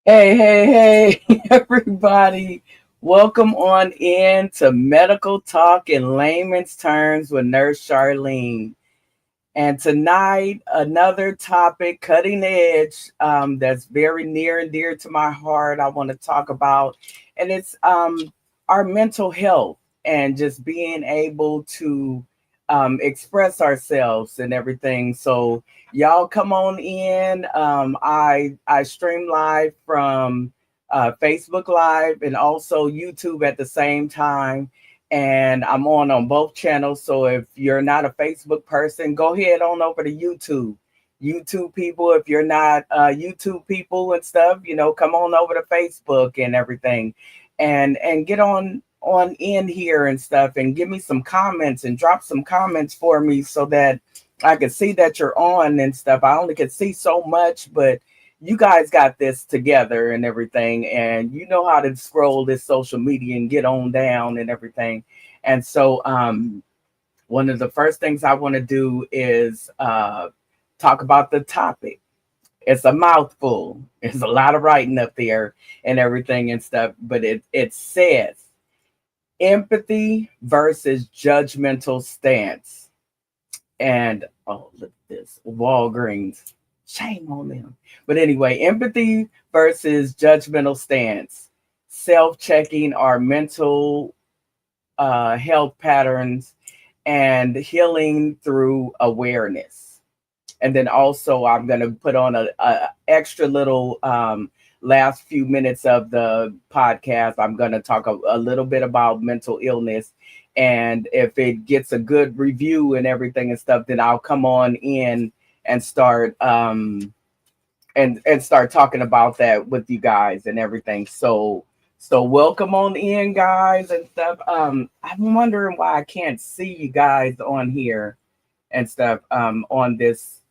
Hey, everybody. Welcome on in to Medical Talk in Layman's Terms with Nurse Charlene. And tonight, another topic, cutting edge, that's very near and dear to my heart. I want to talk about, and it's our mental health and just being able to express ourselves and everything. So y'all come on in. I stream live from Facebook Live and also YouTube at the same time, and I'm on both channels. So if you're not a Facebook person, go ahead on over to YouTube. YouTube people, if you're not YouTube people and stuff, come on over to Facebook and everything, and get on in here and stuff, and give me some comments and drop some comments for me so that I can see that you're on and stuff. I only could see so much, but you guys got this together and everything, and you know how to scroll this social media and get on down and everything. And so one of the first things I want to do is talk about the topic. It's a mouthful. It's a lot of writing up there and everything and stuff, but it says empathy versus judgmental stance. And oh, look at this, Walgreens. Shame on them. But anyway, empathy versus judgmental stance, self checking our mental health patterns, and healing through awareness. And then also, I'm going to put on a extra little last few minutes of the podcast. I'm going to talk a little bit about mental illness. And if it gets a good review and everything and stuff, then I'll come on in and start and start talking about that with you guys and everything. So welcome on in, guys and stuff. I'm wondering why I can't see you guys on here and stuff on this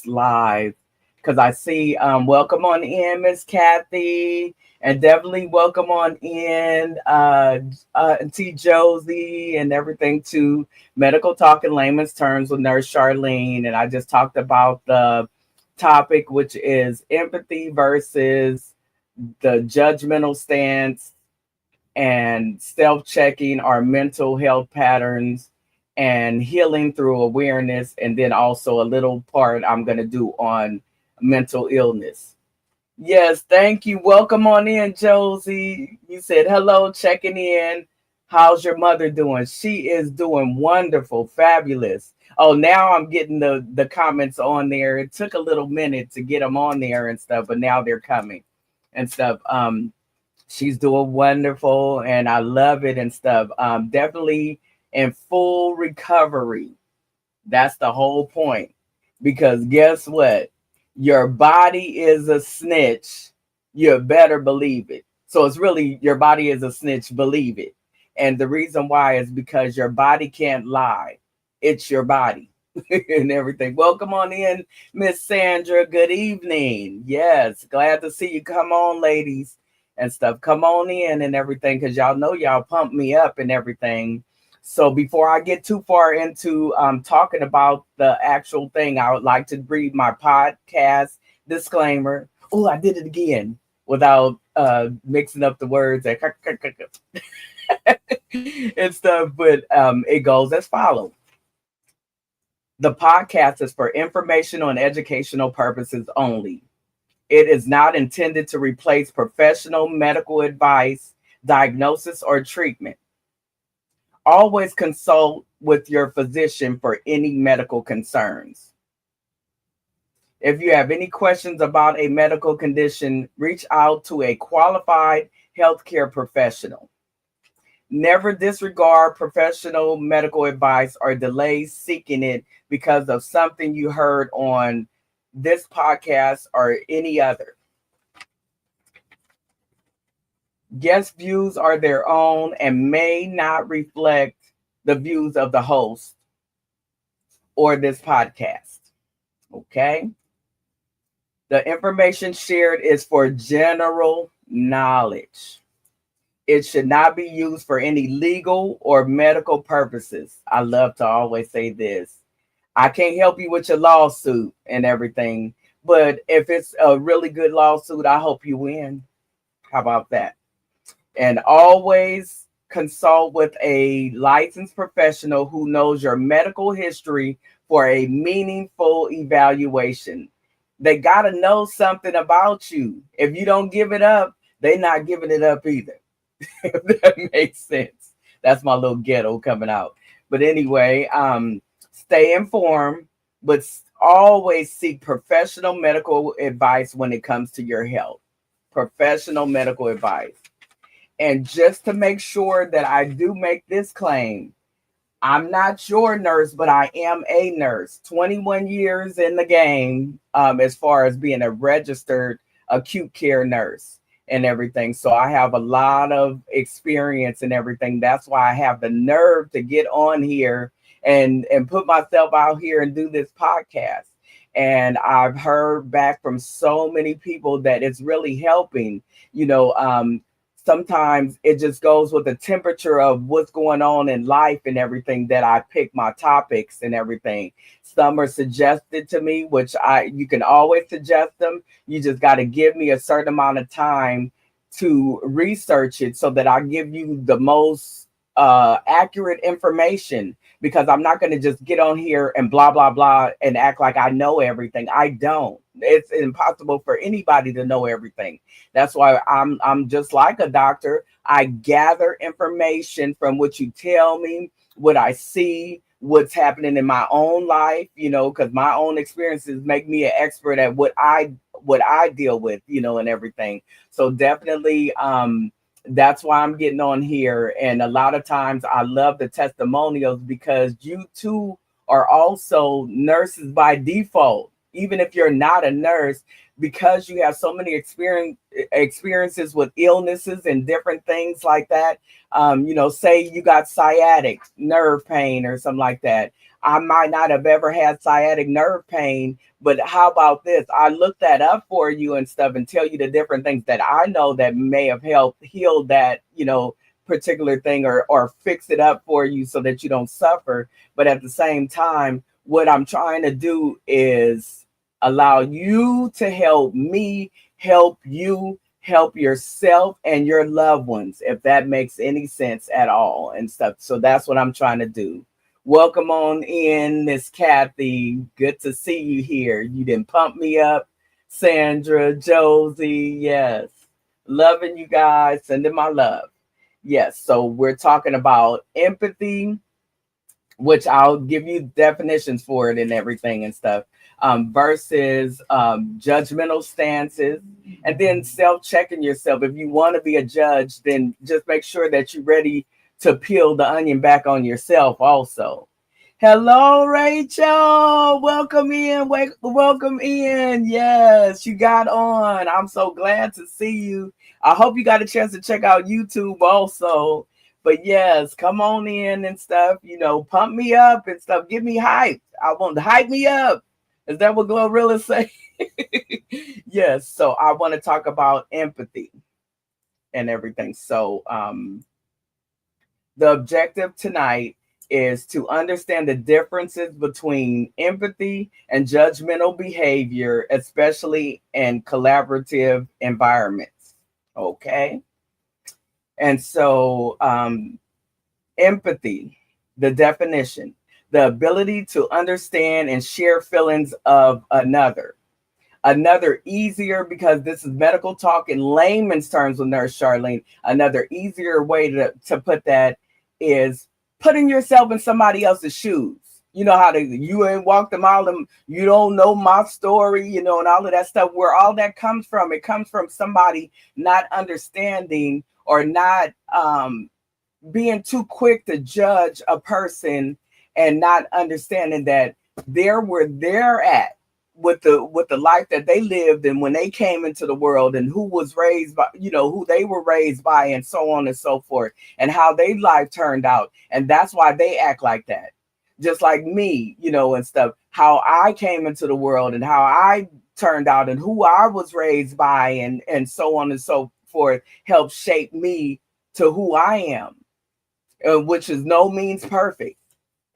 live, because I see welcome on in, Miss Kathy, and definitely welcome on in T Josie and everything to Medical Talk in Layman's Terms with Nurse Charlene. And I just talked about the topic, which is empathy versus the judgmental stance, and self-checking our mental health patterns, and healing through awareness, and then also a little part I'm going to do on mental illness. Yes, thank you. Welcome on in, Josie. You said hello, checking in. How's your mother doing? She is doing wonderful, fabulous. Oh, now I'm getting the comments on there. It took a little minute to get them on there and stuff, but now they're coming and stuff. She's doing wonderful, and I love it and stuff. Definitely in full recovery. That's the whole point. Because guess what? Your body is a snitch. You better believe it. So it's really your body is a snitch, believe it. And the reason why is because your body can't lie. It's your body and everything. Welcome on in, Miss Sandra. Good evening. Yes, glad to see you. Come on, ladies and stuff. Come on in and everything, because y'all know y'all pump me up and everything. So before I get too far into talking about the actual thing, I would like to read my podcast disclaimer. Oh, I did it again without mixing up the words and stuff. But it goes as follows. The podcast is for informational and educational purposes only. It is not intended to replace professional medical advice, diagnosis, or treatment. Always consult with your physician for any medical concerns. If you have any questions about a medical condition, reach out to a qualified healthcare professional. Never disregard professional medical advice or delay seeking it because of something you heard on this podcast or any other. Guest views are their own and may not reflect the views of the host or this podcast. Okay? The information shared is for general knowledge. It should not be used for any legal or medical purposes. I love to always say this. I can't help you with your lawsuit and everything, But if it's a really good lawsuit, I hope you win. How about that? And always consult with a licensed professional who knows your medical history for a meaningful evaluation. They got to know something about you. If you don't give it up, they're not giving it up either. If that makes sense. That's my little ghetto coming out. But anyway, stay informed, but always seek professional medical advice when it comes to your health. Professional medical advice. And just to make sure that I do make this claim, I'm not your nurse, but I am a nurse. 21 years in the game, as far as being a registered acute care nurse and everything. So I have a lot of experience and everything. That's why I have the nerve to get on here and put myself out here and do this podcast. And I've heard back from so many people that it's really helping. You know, sometimes it just goes with the temperature of what's going on in life and everything that I pick my topics and everything. Some are suggested to me, which you can always suggest them. You just got to give me a certain amount of time to research it so that I give you the most accurate information, because I'm not going to just get on here and blah blah blah and act like I know everything. I don't. It's impossible for anybody to know everything. That's why I'm just like a doctor. I gather information from what you tell me, what I see, what's happening in my own life, you know, because my own experiences make me an expert at what I deal with, you know, and everything. So definitely that's why I'm getting on here. And a lot of times I love the testimonials because you too are also nurses by default, even if you're not a nurse, because you have so many experiences with illnesses and different things like that. You know, say you got sciatic nerve pain or something like that. I might not have ever had sciatic nerve pain, but how about this? I look that up for you and stuff and tell you the different things that I know that may have helped heal that, you know, particular thing, or fix it up for you so that you don't suffer. But at the same time, what I'm trying to do is allow you to help me help you help yourself and your loved ones, if that makes any sense at all and stuff. So that's what I'm trying to do. Welcome on in, Miss Kathy. Good to see you here. You didn't pump me up. Sandra, Josie, yes. Loving you guys, sending my love. Yes, so we're talking about empathy, which I'll give you definitions for it and everything and stuff, versus judgmental stances, and then self-checking yourself. If you want to be a judge, then just make sure that you're ready to peel the onion back on yourself also. Hello, Rachel. Welcome in. Welcome in. Yes, you got on. I'm so glad to see you. I hope you got a chance to check out YouTube also. But yes, come on in and stuff. You know, pump me up and stuff. Get me hyped. I want to hype me up. Is that what Glorilla say? Yes. So I want to talk about empathy and everything. So the objective tonight is to understand the differences between empathy and judgmental behavior, especially in collaborative environments. Okay. And so empathy, the definition, the ability to understand and share feelings of another. Another easier, because this is medical talk in layman's terms with Nurse Charlene, another easier way to put that is putting yourself in somebody else's shoes. You know how you ain't walked a mile, you don't know my story, you know, and all of that stuff, where all that comes from. It comes from somebody not understanding or not being too quick to judge a person and not understanding that they're where they're at with the life that they lived and when they came into the world, and who was raised by, you know, who they were raised by, and so on and so forth, and how their life turned out. And that's why they act like that. Just like me, you know, and stuff, how I came into the world and how I turned out and who I was raised by, and so on and so forth, helped shape me to who I am, which is no means perfect.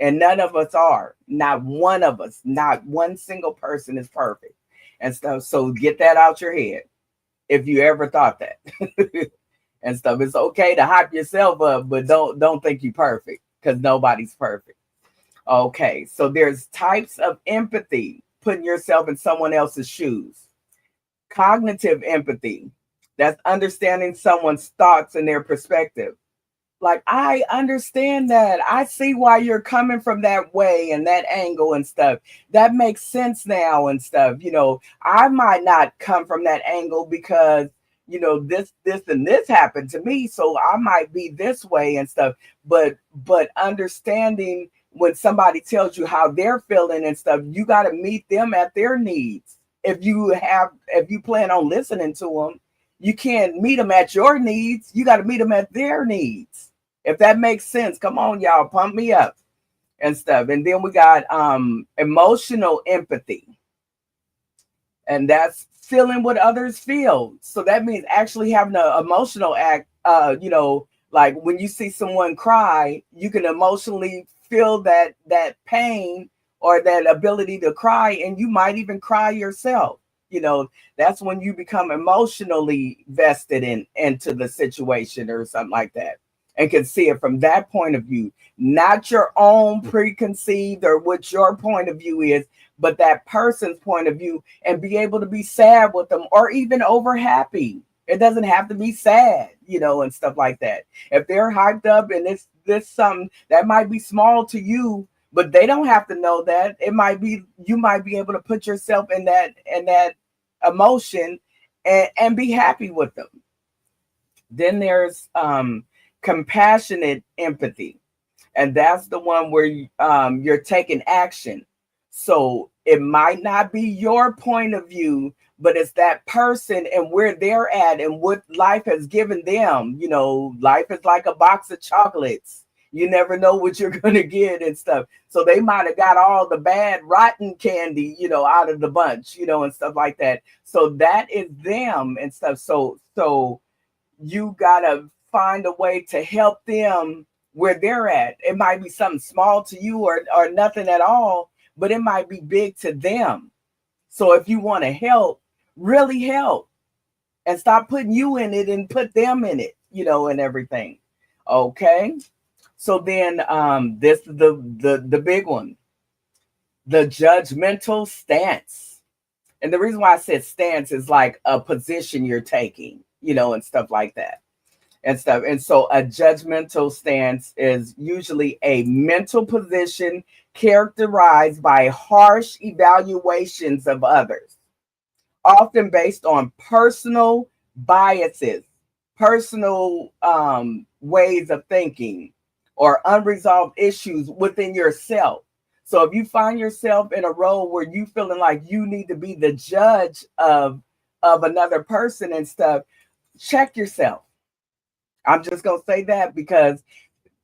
And none of us are. Not one of us, not one single person is perfect. and stuff. So get that out your head if you ever thought that. And stuff. It's okay to hype yourself up, but don't think you're perfect, because nobody's perfect. Okay, so there's types of empathy: putting yourself in someone else's shoes. Cognitive empathy, that's understanding someone's thoughts and their perspective. Like, I understand that. I see why you're coming from that way and that angle and stuff. That makes sense now and stuff. I might not come from that angle because, this and this happened to me. So I might be this way and stuff. But understanding when somebody tells you how they're feeling and stuff, you got to meet them at their needs. If you plan on listening to them, you can't meet them at your needs. You got to meet them at their needs. If that makes sense, come on, y'all, pump me up and stuff. And then we got emotional empathy. And that's feeling what others feel. So that means actually having an emotional act, like when you see someone cry, you can emotionally feel that pain or that ability to cry, and you might even cry yourself. That's when you become emotionally vested into the situation or something like that, and can see it from that point of view, not your own preconceived or what your point of view is, but that person's point of view, and be able to be sad with them or even over happy. It doesn't have to be sad, and stuff like that. If they're hyped up and it's this something that might be small to you, but they don't have to know that. It might be, you might be able to put yourself in that emotion and be happy with them. Then there's compassionate empathy, and that's the one where you're taking action. So it might not be your point of view, but it's that person and where they're at and what life has given them. Life is like a box of chocolates. You never know what you're going to get and stuff. So they might have got all the bad, rotten candy, out of the bunch, and stuff like that. So that is them and stuff. So you got to find a way to help them where they're at. It might be something small to you or nothing at all, but it might be big to them. So if you want to help, really help, and stop putting you in it and put them in it, and everything. Okay. So then this is the big one, the judgmental stance. And the reason why I said stance is like a position you're taking, and stuff like that and stuff. And so a judgmental stance is usually a mental position characterized by harsh evaluations of others, often based on personal biases, personal ways of thinking, or unresolved issues within yourself. So if you find yourself in a role where you feeling like you need to be the judge of another person and stuff, check yourself. I'm just going to say that because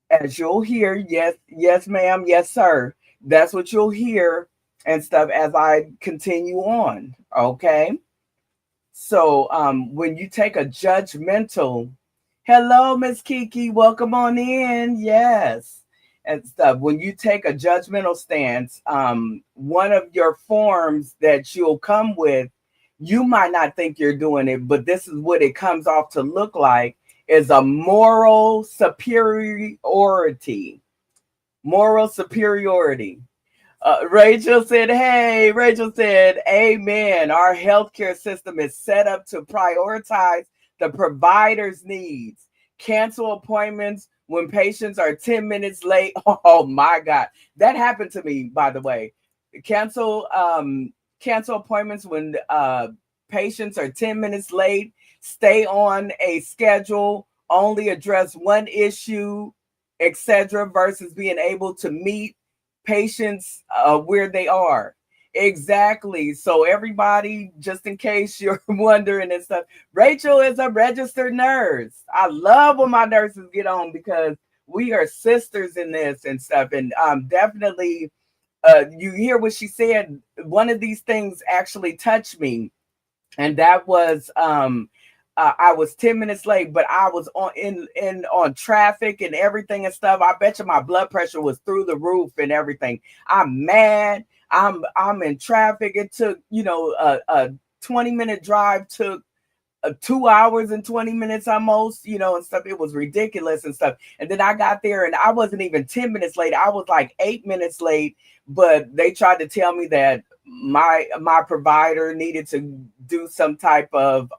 as you'll hear, yes, ma'am, yes, sir, that's what you'll hear and stuff as I continue on. Okay. So when you take a judgmental, hello, Miss Kiki, welcome on in. Yes. And stuff. When you take a judgmental stance, one of your forms that you'll come with, you might not think you're doing it, but this is what it comes off to look like, is a moral superiority. Moral superiority. Rachel said, hey, Rachel said, amen. Our healthcare system is set up to prioritize the provider's needs. Cancel appointments when patients are 10 minutes late. Oh my God. That happened to me, by the way. Cancel appointments when patients are 10 minutes late. Stay on a schedule, only address one issue, etc., versus being able to meet patients where they are. Exactly. So everybody, just in case you're wondering and stuff, Rachel is a registered nurse. I love when my nurses get on because we are sisters in this and stuff. And definitely, you hear what she said. One of these things actually touched me, and that was I was 10 minutes late, but I was on traffic and everything and stuff. I bet you my blood pressure was through the roof and everything. I'm mad. I'm in traffic. It took, a 20-minute drive took 2 hours and 20 minutes almost, and stuff. It was ridiculous and stuff. And then I got there and I wasn't even 10 minutes late. I was like 8 minutes late, but they tried to tell me that my provider needed to do some type of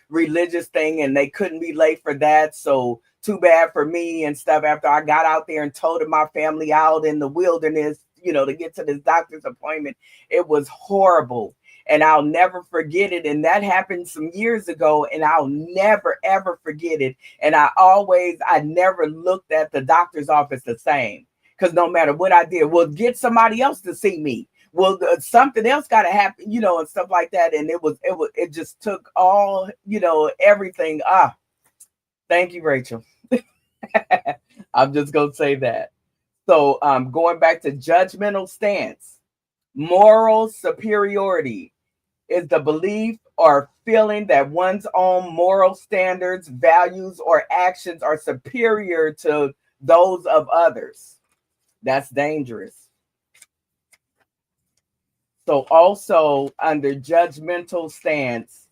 religious thing and they couldn't be late for that. So too bad for me and stuff. After I got out there and toted my family out in the wilderness, to get to this doctor's appointment, it was horrible. And I'll never forget it. And that happened some years ago, and I'll never, ever forget it. And I never looked at the doctor's office the same, because no matter what I did, well, get somebody else to see me. Well, something else got to happen, and stuff like that. And it just took all, everything. Thank you, Rachel. I'm just going to say that. So going back to judgmental stance, moral superiority is the belief or feeling that one's own moral standards, values, or actions are superior to those of others. That's dangerous. So also under judgmental stance,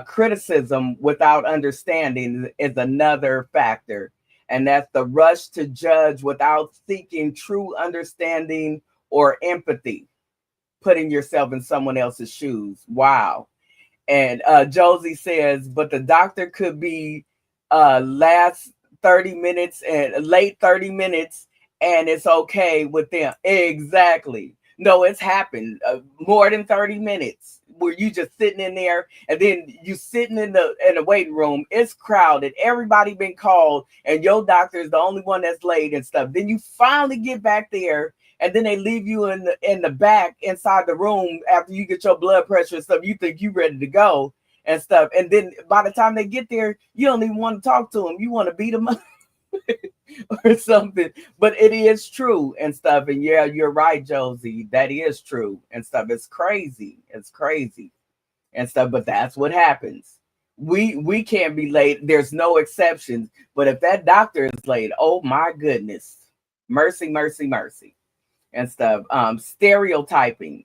criticism without understanding is another factor. And that's the rush to judge without seeking true understanding or empathy, putting yourself in someone else's shoes. Wow. And Josie says, but the doctor could be last 30 minutes and late 30 minutes, and it's okay with them. Exactly. No, it's happened more than 30 minutes where you just sitting in there, and then you sitting in the waiting room. It's crowded. Everybody been called, and your doctor is the only one that's late and stuff. Then you finally get back there, and then they leave you in the back inside the room after you get your blood pressure and stuff. You think you ready to go and stuff. And then by the time they get there, you don't even want to talk to them. You want to beat them up or something. But it is true and stuff. And yeah, you're right, Josie. That is true and stuff. It's crazy. It's crazy and stuff. But that's what happens. We can't be late. There's no exceptions. But if that doctor is late, oh my goodness. Mercy, mercy, mercy. And stuff. Stereotyping.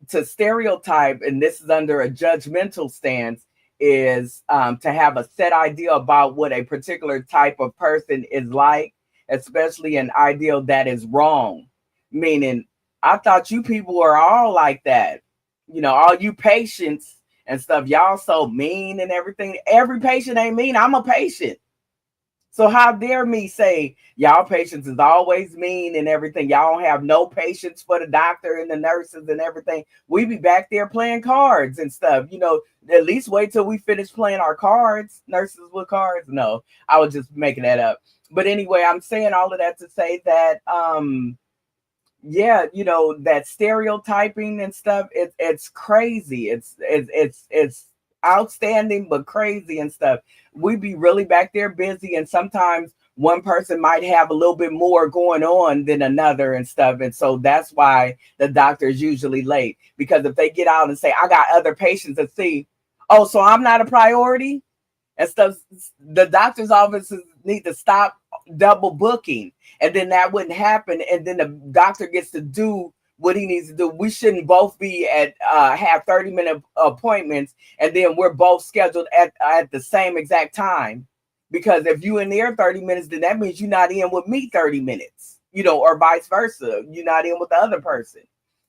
To stereotype, and this is under a judgmental stance, is to have a set idea about what a particular type of person is like, especially an ideal that is wrong. Meaning, I thought you people were all like that. All you patients and stuff, y'all so mean and everything. Every patient ain't mean. I'm a patient. So how dare me say y'all patients is always mean and everything. Y'all don't have no patience for the doctor and the nurses and everything. We be back there playing cards and stuff. At least wait till we finish playing our cards. Nurses with cards. No, I was just making that up. But anyway, I'm saying all of that to say that that stereotyping and stuff, it's crazy. It's outstanding but crazy and stuff. We be really back there busy, and sometimes one person might have a little bit more going on than another and stuff. And so that's why the doctor is usually late, because if they get out and say, I got other patients to see, oh, so I'm not a priority and stuff, the doctor's offices need to stop double booking, and then that wouldn't happen, and then the doctor gets to do what he needs to do. We shouldn't both be at have 30-minute appointments, and then we're both scheduled at the same exact time. Because if you in there 30 minutes, then that means you're not in with me 30 minutes, or vice versa. You're not in with the other person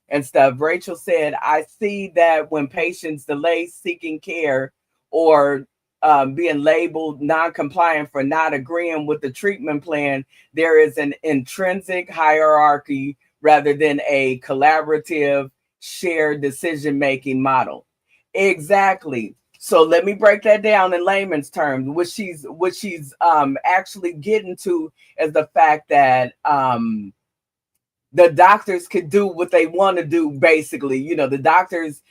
and stuff. Rachel said, I see that when patients delay seeking care or being labeled non-compliant for not agreeing with the treatment plan, there is an intrinsic hierarchy rather than a collaborative shared decision-making model. Exactly. So let me break that down in layman's terms. What she's actually getting to is the fact that the doctors could do what they want to do, basically. The doctors,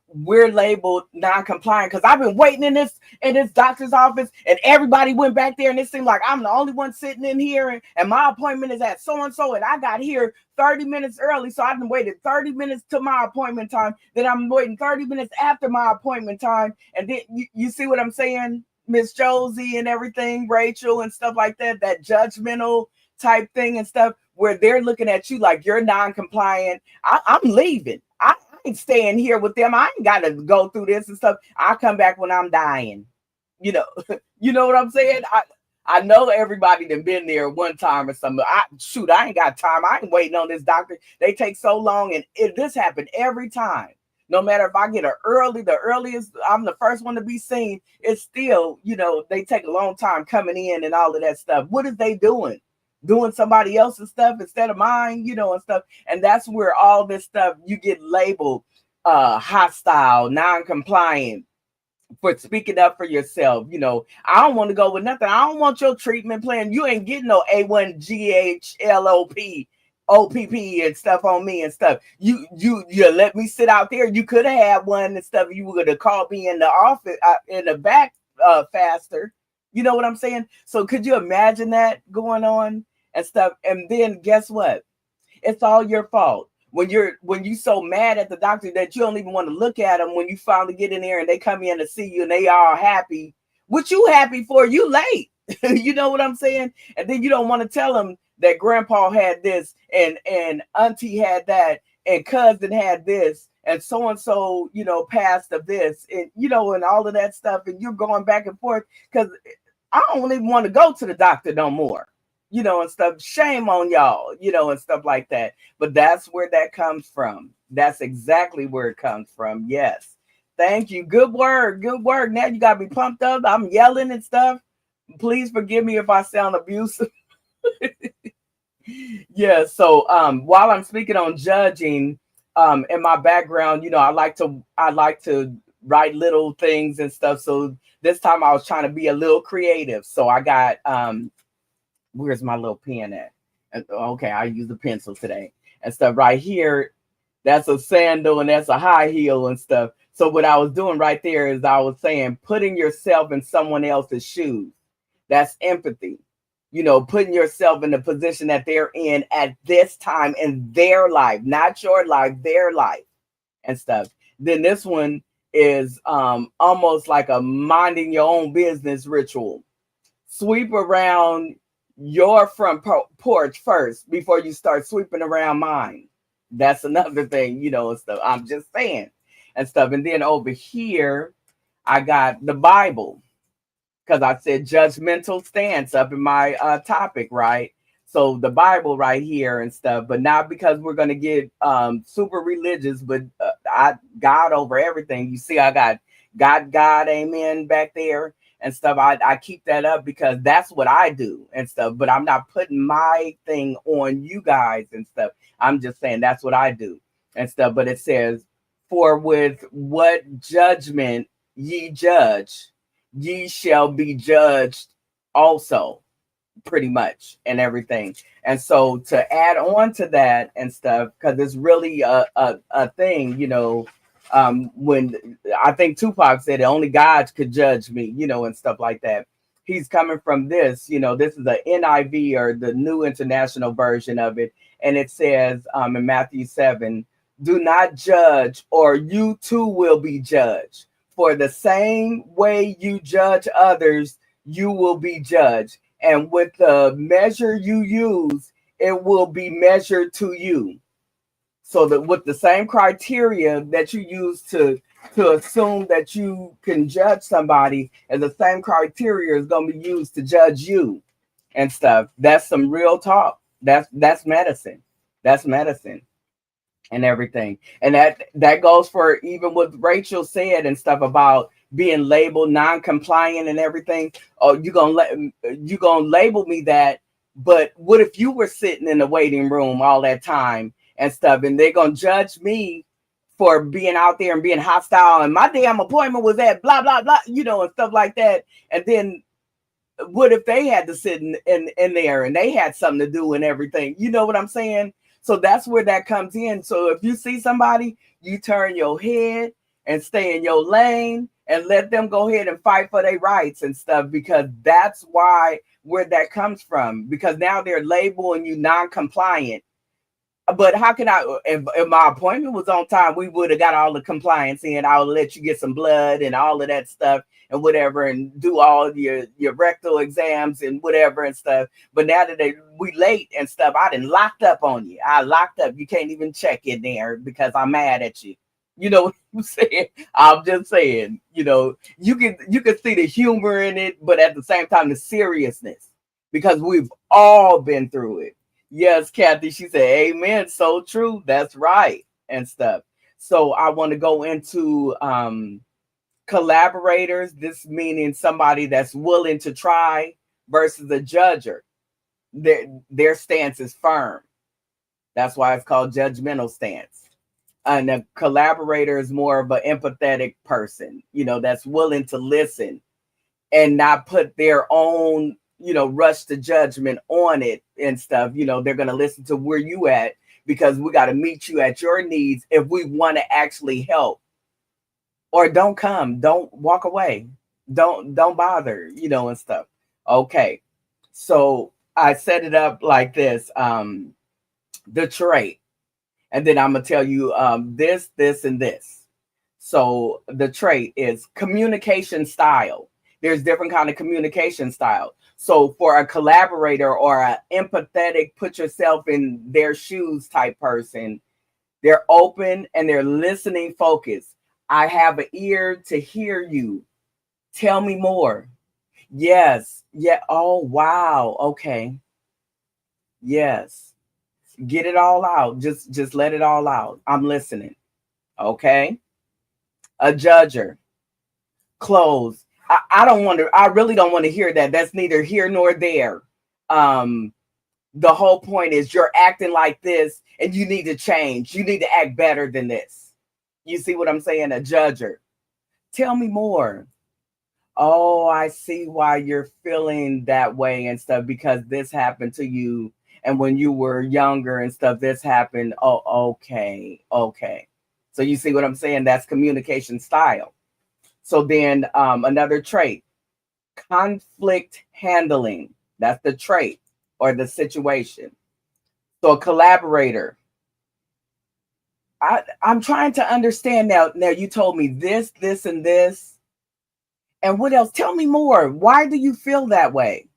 we're labeled non-compliant because I've been waiting in this doctor's office, and everybody went back there, and it seemed like I'm the only one sitting in here, and my appointment is at so-and-so, and I got here 30 minutes early, so I've been waiting 30 minutes to my appointment time, then I'm waiting 30 minutes after my appointment time, and then you see what I'm saying, Miss Josie and everything, Rachel and stuff like that judgmental type thing and stuff. where they're looking at you like you're non-compliant. I'm leaving. I ain't staying here with them. I ain't got to go through this and stuff. I'll come back when I'm dying. You know, you know what I'm saying? I know everybody that been there one time or something. I ain't got time. I ain't waiting on this doctor. They take so long, and this happened every time. No matter if I get the earliest, I'm the first one to be seen. It's still, they take a long time coming in and all of that stuff. What is they doing? Doing somebody else's stuff instead of mine, and stuff. And that's where all this stuff, you get labeled hostile, non-compliant, for speaking up for yourself. I don't want to go with nothing. I don't want your treatment plan. You ain't getting no A1GHLOP, OPP and stuff on me and stuff. You let me sit out there. You could have had one and stuff. You would have called me in the office, in the back, faster. You know what I'm saying? So could you imagine that going on and stuff? And then guess what? It's all your fault. When you so mad at the doctor that you don't even want to look at them, when you finally get in there and they come in to see you and they all happy, what you happy for? You late. You know what I'm saying? And then you don't want to tell them that grandpa had this and auntie had that and cousin had this and so passed of this and and all of that stuff, and you're going back and forth because I don't even want to go to the doctor no more. And stuff. Shame on y'all, and stuff like that. But that's where that comes from. That's exactly where it comes from. Yes. Thank you. Good work. Good work. Now you got me pumped up. I'm yelling and stuff. Please forgive me if I sound abusive. Yeah. So while I'm speaking on judging, in my background, I like to write little things and stuff. So this time I was trying to be a little creative. So I got where's my little pen at? Okay, I use a pencil today and stuff. Right here, that's a sandal and that's a high heel and stuff. So what I was doing right there is I was saying putting yourself in someone else's shoes. That's empathy. Putting yourself in the position that they're in at this time in their life, not your life, their life and stuff. Then this one is almost like a minding your own business ritual. Sweep around your front porch first before you start sweeping around mine. That's another thing, and stuff. I'm just saying and stuff. And then over here, I got the Bible because I said judgmental stance up in my topic, right? So the Bible right here and stuff, but not because we're going to get super religious, but God over everything. You see, I got God, amen, back there. And stuff, I keep that up because that's what I do and stuff. But I'm not putting my thing on you guys and stuff. I'm just saying that's what I do and stuff. But it says, for with what judgment ye judge, ye shall be judged also, pretty much, and everything. And so to add on to that and stuff, because it's really a thing, when I think Tupac said only God could judge me, and stuff like that. He's coming from this, this is the NIV or the New International Version of it. And it says in Matthew 7, do not judge or you too will be judged. For the same way you judge others, you will be judged. And with the measure you use, it will be measured to you. So that with the same criteria that you use to assume that you can judge somebody, and the same criteria is going to be used to judge you and stuff. That's some real talk. That's medicine. That's medicine and everything. And that goes for even what Rachel said and stuff about being labeled non-compliant and everything. Oh, you're gonna label me that. But what if you were sitting in the waiting room all that time and stuff, and they're gonna judge me for being out there and being hostile, and my damn appointment was at blah blah blah, and stuff like that. And then what if they had to sit in there and they had something to do and everything? You know what I'm saying? So that's where that comes in. So if you see somebody, you turn your head and stay in your lane and let them go ahead and fight for their rights and stuff, because that's where that comes from. Because now they're labeling you non-compliant But how can I, if my appointment was on time, we would have got all the compliance in. I'll let you get some blood and all of that stuff and whatever, and do all your rectal exams and whatever and stuff. But now that we late and stuff, I done locked up on you. I locked up. You can't even check in there because I'm mad at you. You know what I'm saying? I'm just saying, you can see the humor in it, but at the same time the seriousness, because we've all been through it. Yes, Kathy, she said, amen. So true. That's right. And stuff. So I want to go into collaborators. This meaning somebody that's willing to try versus a judger. Their stance is firm. That's why it's called judgmental stance. And a collaborator is more of an empathetic person, that's willing to listen and not put their own rush to judgment on it and stuff. They're going to listen to where you at, because we got to meet you at your needs if we want to actually help. Or don't come, don't walk away, don't bother, and stuff. Okay, so I set it up like this. The trait, and then I'm gonna tell you this and this. So the trait is communication style. There's different kind of communication style. So for a collaborator or an empathetic, put yourself in their shoes type person, they're open and they're listening focused. I have an ear to hear you. Tell me more. Yes. Yeah. Oh, wow. Okay. Yes. Get it all out. Just let it all out. I'm listening. Okay. A judger. Close. I don't want to, I really don't want to hear that. That's neither here nor there. The whole point is you're acting like this and you need to change. You need to act better than this. You see what I'm saying? A judger. Tell me more. Oh, I see why you're feeling that way and stuff, because this happened to you. And when you were younger and stuff, this happened. Oh, okay. Okay. So you see what I'm saying? That's communication style. So then another trait, conflict handling. That's the trait or the situation. So a collaborator. I'm trying to understand now. Now you told me this, and this. And what else? Tell me more. Why do you feel that way?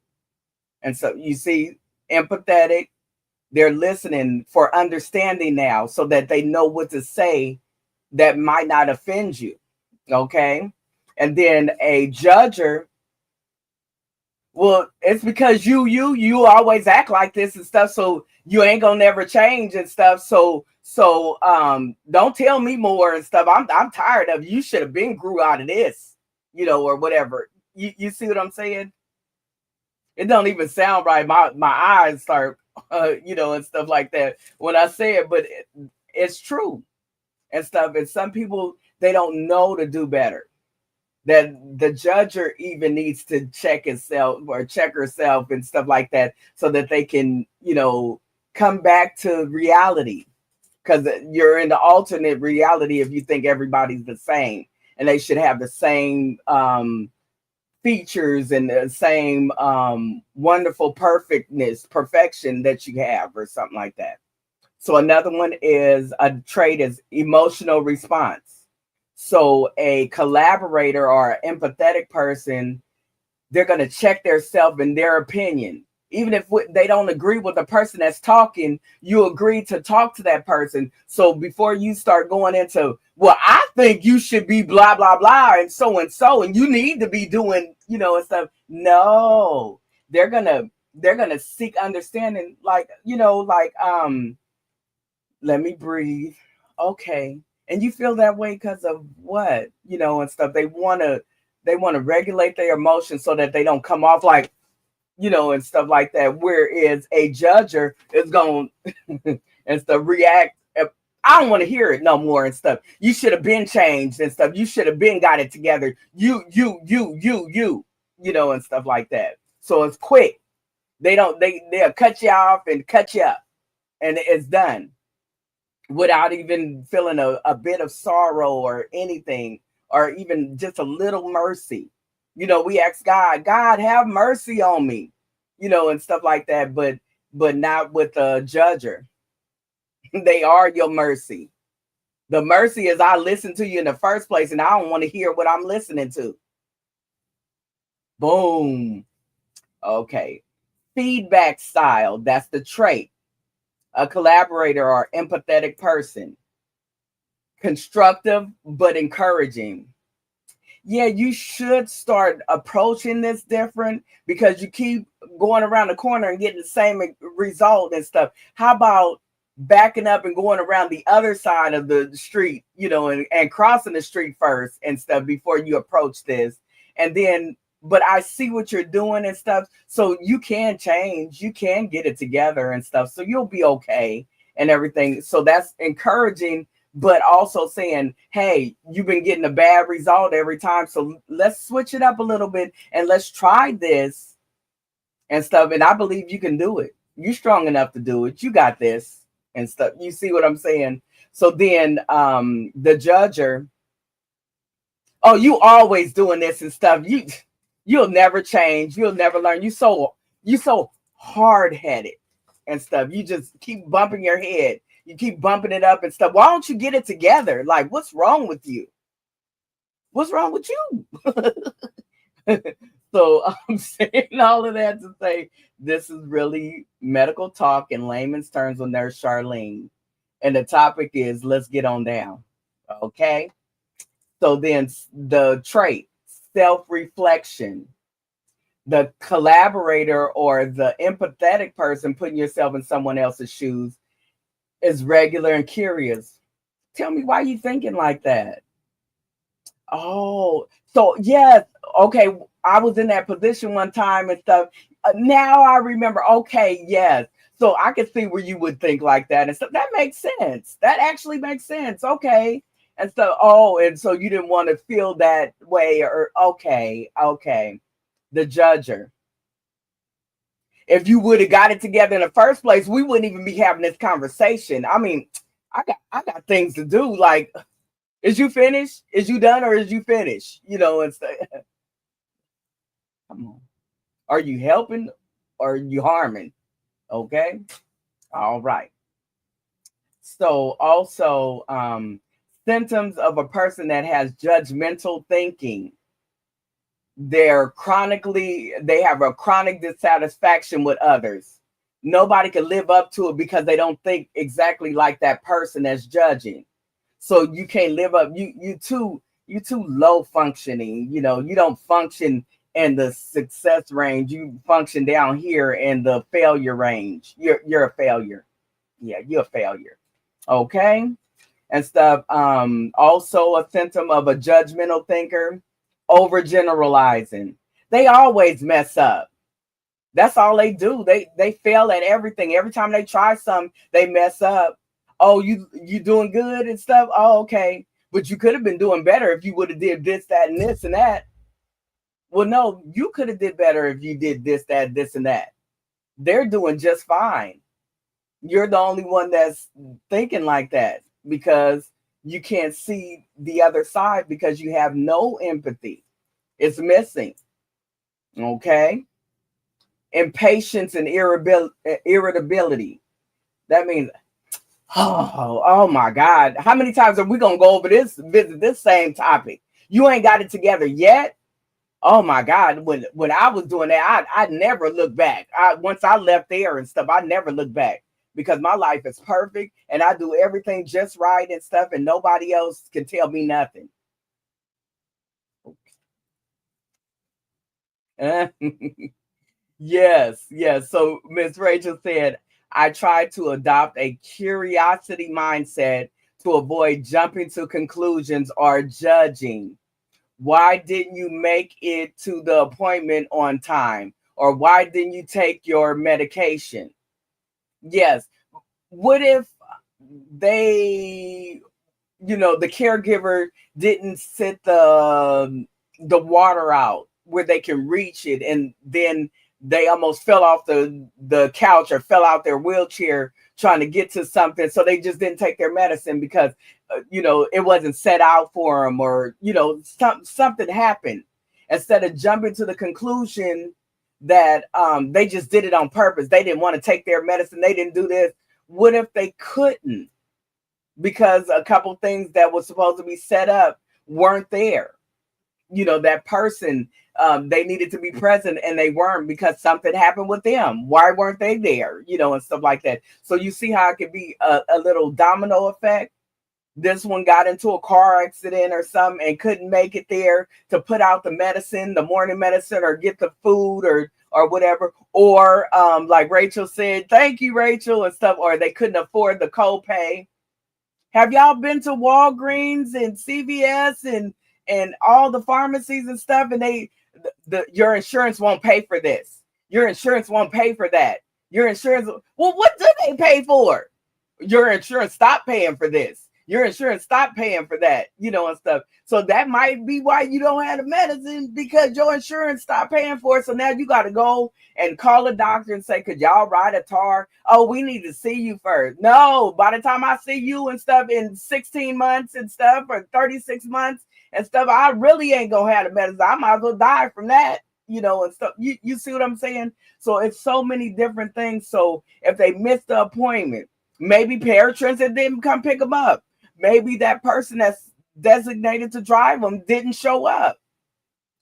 And so you see, empathetic, they're listening for understanding now so that they know what to say that might not offend you. Okay. And then a judger, well, it's because you always act like this and stuff, so you ain't gonna never change and stuff. So don't tell me more and stuff. I'm tired of you. Should have been grew out of this, or whatever. You see what I'm saying? It don't even sound right. My eyes start and stuff like that when I say it, but it's true and stuff. And some people, they don't know to do better. That the judger even needs to check himself or check herself and stuff like that, so that they can, come back to reality. Because you're in the alternate reality if you think everybody's the same and they should have the same features and the same wonderful perfection that you have, or something like that. So another one is a trait is emotional response. So a collaborator or an empathetic person, they're going to check their self and their opinion. Even if they don't agree with the person that's talking, you agree to talk to that person. So before you start going into, well, I think you should be blah, blah, blah, and so, and you need to be doing, and stuff. No, they're going to seek understanding, let me breathe. Okay. And you feel that way because of what, and stuff. They want to regulate their emotions so that they don't come off like, and stuff like that. Whereas a judger is going and stuff react. I don't want to hear it no more and stuff. You should have been changed and stuff. You should have been got it together. You, and stuff like that. So it's quick. They'll cut you off and cut you up, and it's done without even feeling a bit of sorrow or anything, or even just a little mercy. We ask God, have mercy on me, and stuff like that, but not with a judger. They are your mercy. The mercy is I listened to you in the first place and I don't want to hear what I'm listening to. Boom. Okay. Feedback style. That's the trait. A collaborator or empathetic person. Constructive but encouraging. Yeah, you should start approaching this different because you keep going around the corner and getting the same result and stuff. How about backing up and going around the other side of the street, and crossing the street first and stuff before you approach this? And then, but I see what you're doing and stuff. So you can change, you can get it together and stuff. So you'll be okay and everything. So that's encouraging, but also saying, hey, you've been getting a bad result every time. So let's switch it up a little bit and let's try this and stuff. And I believe you can do it. You're strong enough to do it. You got this and stuff. You see what I'm saying? So then the judger, oh, you always doing this and stuff. You'll never change. You'll never learn. You so hard-headed and stuff. You just keep bumping your head. You keep bumping it up and stuff. Why don't you get it together? Like, what's wrong with you? What's wrong with you? So I'm saying all of that to say this is really medical talk in layman's terms with Nurse Charlene. And the topic is let's get on down. Okay. So then the trait, self-reflection. The collaborator or the empathetic person putting yourself in someone else's shoes is regular and curious. Tell me why you thinking like that. Oh, so yes, okay. I was in that position one time and stuff. Now I remember. Okay, yes. So I can see where you would think like that and stuff. That makes sense. That actually makes sense. Okay. And so, and so you didn't want to feel that way, or okay. The judger. If you would have got it together in the first place, we wouldn't even be having this conversation. I mean, I got things to do. Like, is you finished? Is you done, or is you finished? And say, come on. Are you helping or are you harming? Okay. All right. So also symptoms of a person that has judgmental thinking. They have a chronic dissatisfaction with others. Nobody can live up to it because they don't think exactly like that person that's judging. So you can't live up. You too low functioning. You don't function in the success range. You function down here in the failure range. You're a failure. Yeah, you're a failure. Okay. And stuff. Also a symptom of a judgmental thinker. Overgeneralizing. They always mess up. That's all they do. They fail at everything. Every time they try something, they mess up. Oh, you doing good and stuff. Oh, okay. But you could have been doing better if you would have did this, that, and this and that. Well, no, you could have did better if you did this, that, this, and that. They're doing just fine. You're the only one that's thinking like that because you can't see the other side because you have no empathy. It's missing. Okay. Impatience and irritability. That means, oh my God. How many times are we going to go over visit this same topic? You ain't got it together yet. Oh my God. When I was doing that, I never looked back. Once I left there and stuff, I never looked back. Because my life is perfect and I do everything just right and stuff, and nobody else can tell me nothing. Yes. So Miss Rachel said, I try to adopt a curiosity mindset to avoid jumping to conclusions or judging. Why didn't you make it to the appointment on time? Or why didn't you take your medication? Yes. What if the caregiver didn't sit the water out where they can reach it, and then they almost fell off the couch or fell out their wheelchair trying to get to something, so they just didn't take their medicine because it wasn't set out for them, or something happened. Instead of jumping to the conclusion that they just did it on purpose, they didn't want to take their medicine, they didn't do this. What if they couldn't because a couple things that was supposed to be set up weren't there? That person, they needed to be present and they weren't because something happened with them. Why weren't they there? And stuff like that. So you see how it could be a little domino effect. This one got into a car accident or something and couldn't make it there to put out the medicine, the morning medicine, or get the food or whatever. Or like Rachel said, thank you, Rachel, and stuff, or they couldn't afford the copay. Have y'all been to Walgreens and CVS and all the pharmacies and stuff, and your insurance won't pay for this. Your insurance won't pay for that. Your insurance, well, what do they pay for? Your insurance stopped paying for this. Your insurance stopped paying for that, and stuff. So that might be why you don't have the medicine, because your insurance stopped paying for it. So now you got to go and call a doctor and say, could y'all write a TAR? Oh, we need to see you first. No, by the time I see you and stuff in 16 months and stuff, or 36 months and stuff, I really ain't going to have the medicine. I might as well die from that, and stuff. You see what I'm saying? So it's so many different things. So if they missed the appointment, maybe paratransit didn't come pick them up. Maybe that person that's designated to drive them didn't show up.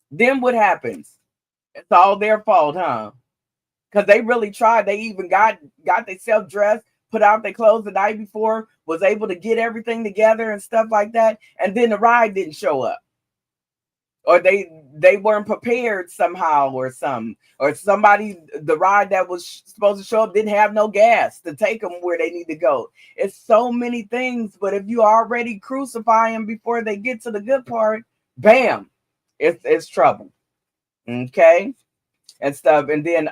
Then what happens? It's all their fault, huh? Because they really tried. They even got themselves dressed, put out their clothes the night before, was able to get everything together and stuff like that. And then the ride didn't show up. Or they weren't prepared somehow or something. Or somebody, the ride that was supposed to show up didn't have no gas to take them where they need to go. It's so many things. But if you already crucify them before they get to the good part, bam, it's trouble. Okay? And stuff. And then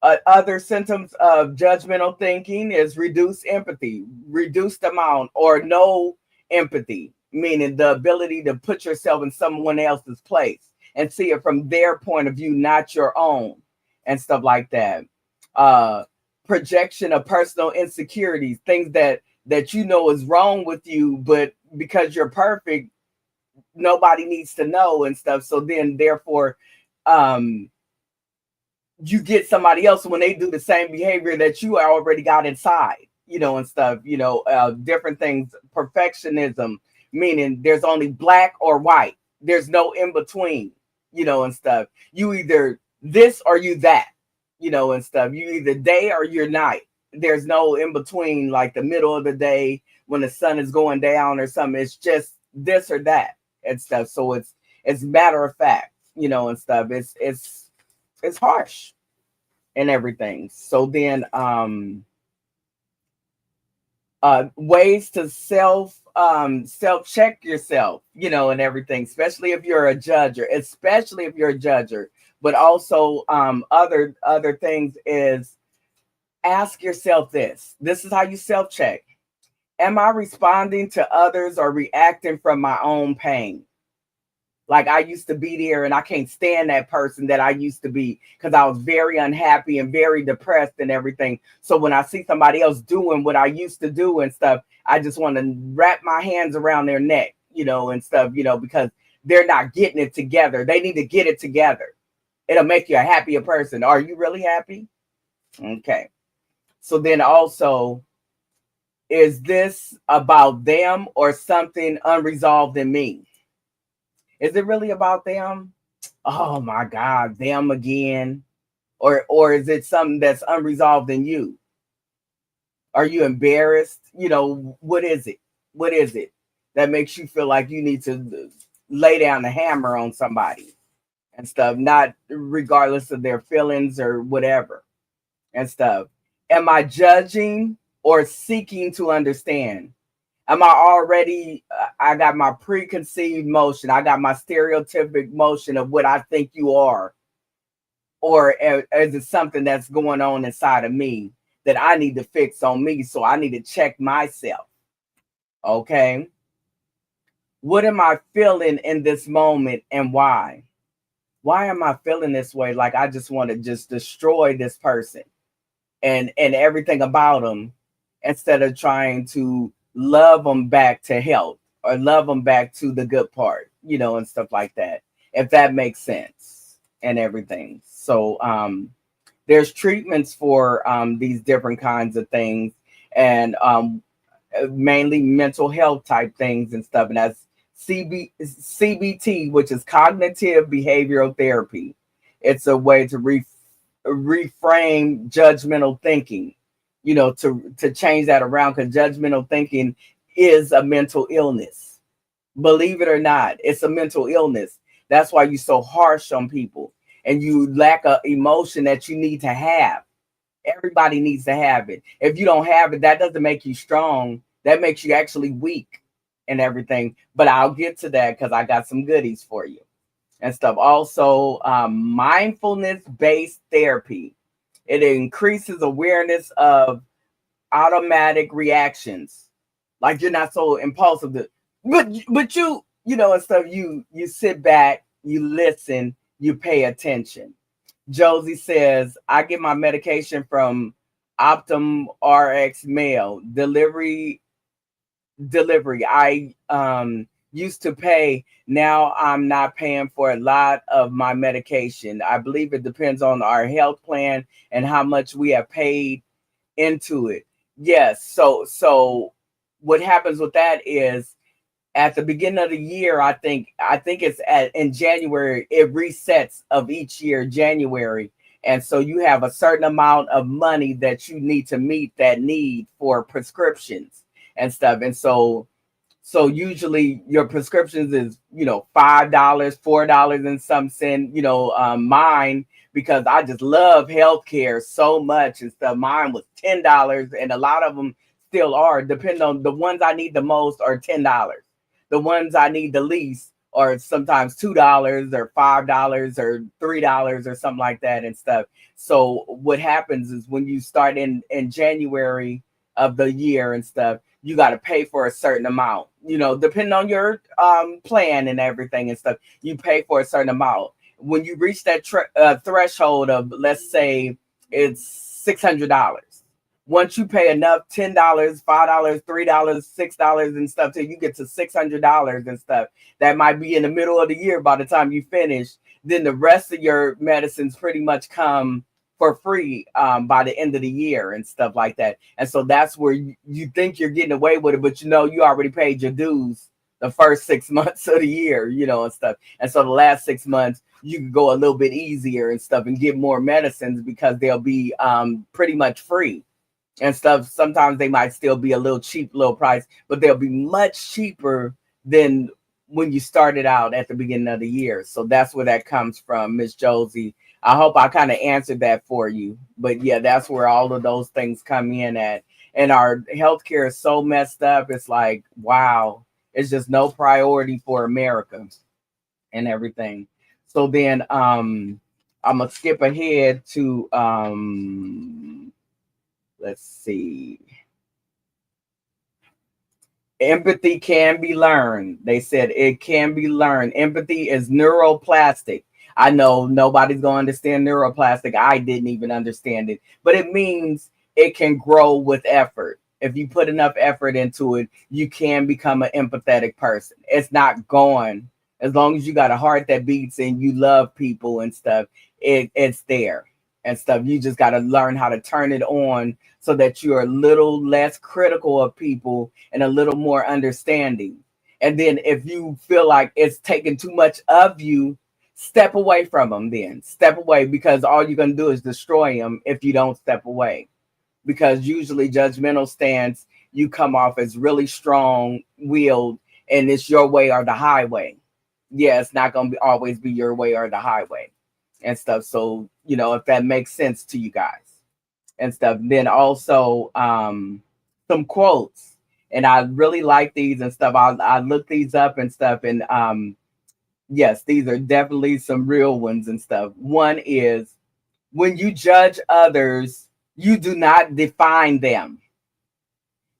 other symptoms of judgmental thinking is reduced empathy, reduced amount, or no empathy, meaning the ability to put yourself in someone else's place and see it from their point of view, not your own, and stuff like that. Projection of personal insecurities, things that is wrong with you, but because you're perfect, nobody needs to know and stuff. So then therefore, you get somebody else when they do the same behavior that you already got inside, and stuff, different things. Perfectionism, meaning there's only black or white. There's no in between, and stuff. You either this or you that, and stuff. You either day or you're night. There's no in between, like the middle of the day when the sun is going down or something. It's just this or that and stuff. So it's matter of fact, and stuff. It's harsh and everything. So then ways to self check yourself, and everything, especially if you're a judger, but also other things is ask yourself this is how you self check. Am I responding to others or reacting from my own pain? Like I used to be there and I can't stand that person that I used to be because I was very unhappy and very depressed and everything. So when I see somebody else doing what I used to do and stuff, I just want to wrap my hands around their neck, and stuff, because they're not getting it together. They need to get it together. It'll make you a happier person. Are you really happy? Okay. So then also, is this about them or something unresolved in me? Is it really about them? Oh my God, them again? Or is it something that's unresolved in you? Are you embarrassed? What is it? What is it that makes you feel like you need to lay down the hammer on somebody and stuff, not regardless of their feelings or whatever and stuff? Am I judging or seeking to understand? Am I already, I got my preconceived motion. I got my stereotypic motion of what I think you are. Or is it something that's going on inside of me that I need to fix on me? So I need to check myself. Okay. What am I feeling in this moment and why? Why am I feeling this way? Like I just want to just destroy this person and everything about them instead of trying to love them back to health or love them back to the good part, and stuff like that, if that makes sense and everything. So There's treatments for these different kinds of things, and mainly mental health type things and stuff. And that's CBT, which is cognitive behavioral therapy. It's a way to reframe judgmental thinking, to change that around, because judgmental thinking is a mental illness. Believe it or not, it's a mental illness. That's why you're so harsh on people, and you lack a emotion that you need to have. Everybody needs to have it. If you don't have it, that doesn't make you strong. That makes you actually weak and everything. But I'll get to that because I got some goodies for you and stuff. Also, mindfulness-based therapy. It increases awareness of automatic reactions. Like, you're not so impulsive but and stuff. You sit back, you listen, you pay attention. Josie says, I get my medication from Optum RX mail delivery. I used to pay. Now I'm not paying for a lot of my medication. I believe it depends on our health plan and how much we have paid into it. Yes. So what happens with that is, at the beginning of the year, I think it's in January, it resets of each year, January. And so you have a certain amount of money that you need to meet that need for prescriptions and stuff. And so usually your prescriptions is, $5, $4 and some cent, mine, because I just love healthcare so much and stuff. Mine was $10, and a lot of them still are, depending on the ones I need the most are $10. The ones I need the least are sometimes $2 or $5 or $3 or something like that and stuff. So what happens is, when you start in January of the year and stuff, you got to pay for a certain amount, depending on your plan and everything and stuff. You pay for a certain amount. When you reach that threshold of, let's say it's $600. Once you pay enough, $10, $5, $3, $6 and stuff, till you get to $600 and stuff, that might be in the middle of the year by the time you finish. Then the rest of your medicines pretty much come for free by the end of the year and stuff like that. And so that's where you think you're getting away with it, but you already paid your dues the first 6 months of the year, and stuff. And so the last 6 months, you can go a little bit easier and stuff and get more medicines, because they'll be pretty much free and stuff. Sometimes they might still be a little cheap, little price, but they'll be much cheaper than when you started out at the beginning of the year. So that's where that comes from, Miss Josie. I hope I kind of answered that for you. But yeah, that's where all of those things come in at. And our healthcare is so messed up. It's like, wow, it's just no priority for America and everything. So then I'm gonna skip ahead to let's see. Empathy can be learned. They said it can be learned. Empathy is neuroplastic. I know nobody's going to understand neuroplastic. I didn't even understand it. But it means it can grow with effort. If you put enough effort into it, you can become an empathetic person. It's not gone. As long as you got a heart that beats and you love people and stuff, it's there and stuff. You just got to learn how to turn it on so that you're a little less critical of people and a little more understanding. And then if you feel like it's taking too much of you, step away from them. Then step away, because all you're going to do is destroy them if you don't step away. Because usually judgmental stance, you come off as really strong-willed, and it's your way or the highway. Yeah, it's not going to always be your way or the highway and stuff. So, if that makes sense to you guys and stuff. Then also some quotes, and I really like these and stuff. I look these up and stuff, and yes, these are definitely some real ones and stuff. One is, when you judge others, you do not define them.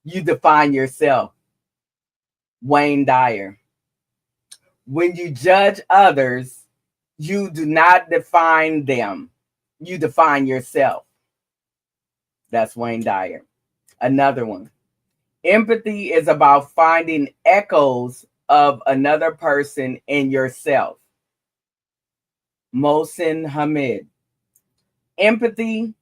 You define yourself. Wayne Dyer. When you judge others, you do not define them. You define yourself. That's Wayne Dyer. Another one. Empathy is about finding echoes of another person in yourself. Mohsin Hamid. Empathy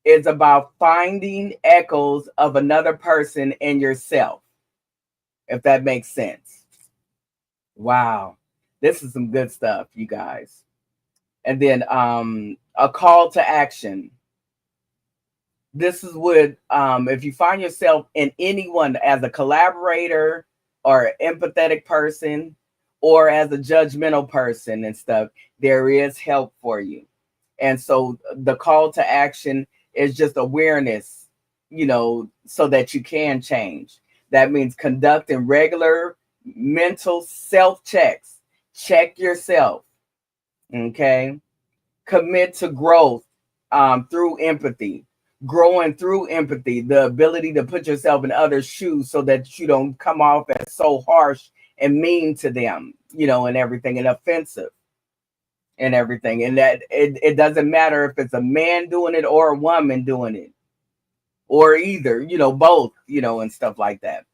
is about finding echoes of another person in yourself, if that makes sense. Wow. This is some good stuff, you guys. And then a call to action. This is what, if you find yourself in anyone as a collaborator or empathetic person or as a judgmental person and stuff, there is help for you. And so the call to action is just awareness, so that you can change. That means conducting regular mental self checks. Check yourself. Okay. Commit to growth through empathy. Growing through empathy, the ability to put yourself in others' shoes so that you don't come off as so harsh and mean to them, and everything, and offensive and everything. And that it doesn't matter if it's a man doing it or a woman doing it, or either, both, and stuff like that.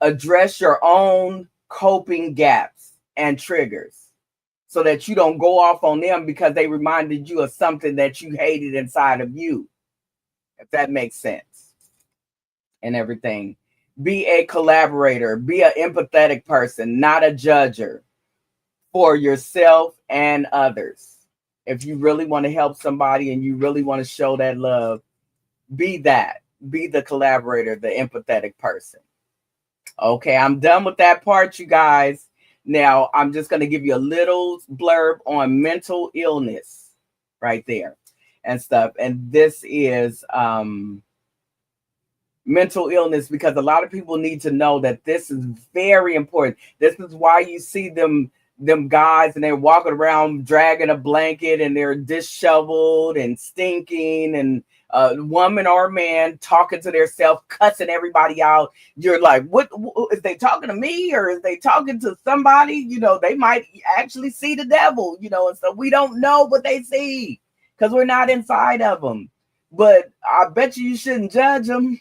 Address your own coping gaps and triggers so that you don't go off on them because they reminded you of something that you hated inside of you, if that makes sense, and everything. Be a collaborator, be an empathetic person, not a judger, for yourself and others. If you really want to help somebody and you really want to show that love, be that. Be the collaborator, the empathetic person. Okay, I'm done with that part, you guys. Now, I'm just going to give you a little blurb on mental illness right there and stuff. And this is mental illness, because a lot of people need to know that this is very important. This is why you see them guys and they're walking around dragging a blanket and they're disheveled and stinking, and woman or man talking to themselves, cussing everybody out. You're like, what is they talking to me, or is they talking to somebody? They might actually see the devil, and so we don't know what they see because we're not inside of them. But I bet you shouldn't judge them.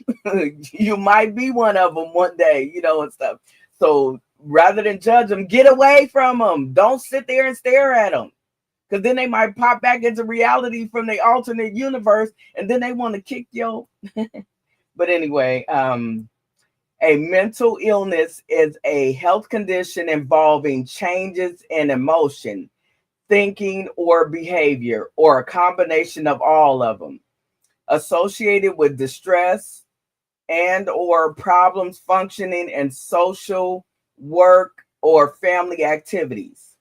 You might be one of them one day, and stuff. So rather than judge them, get away from them. Don't sit there and stare at them, because then they might pop back into reality from the alternate universe, and then they want to kick you. But anyway, a mental illness is a health condition involving changes in emotion, thinking, or behavior, or a combination of all of them, associated with distress and or problems functioning in social, work, or family activities.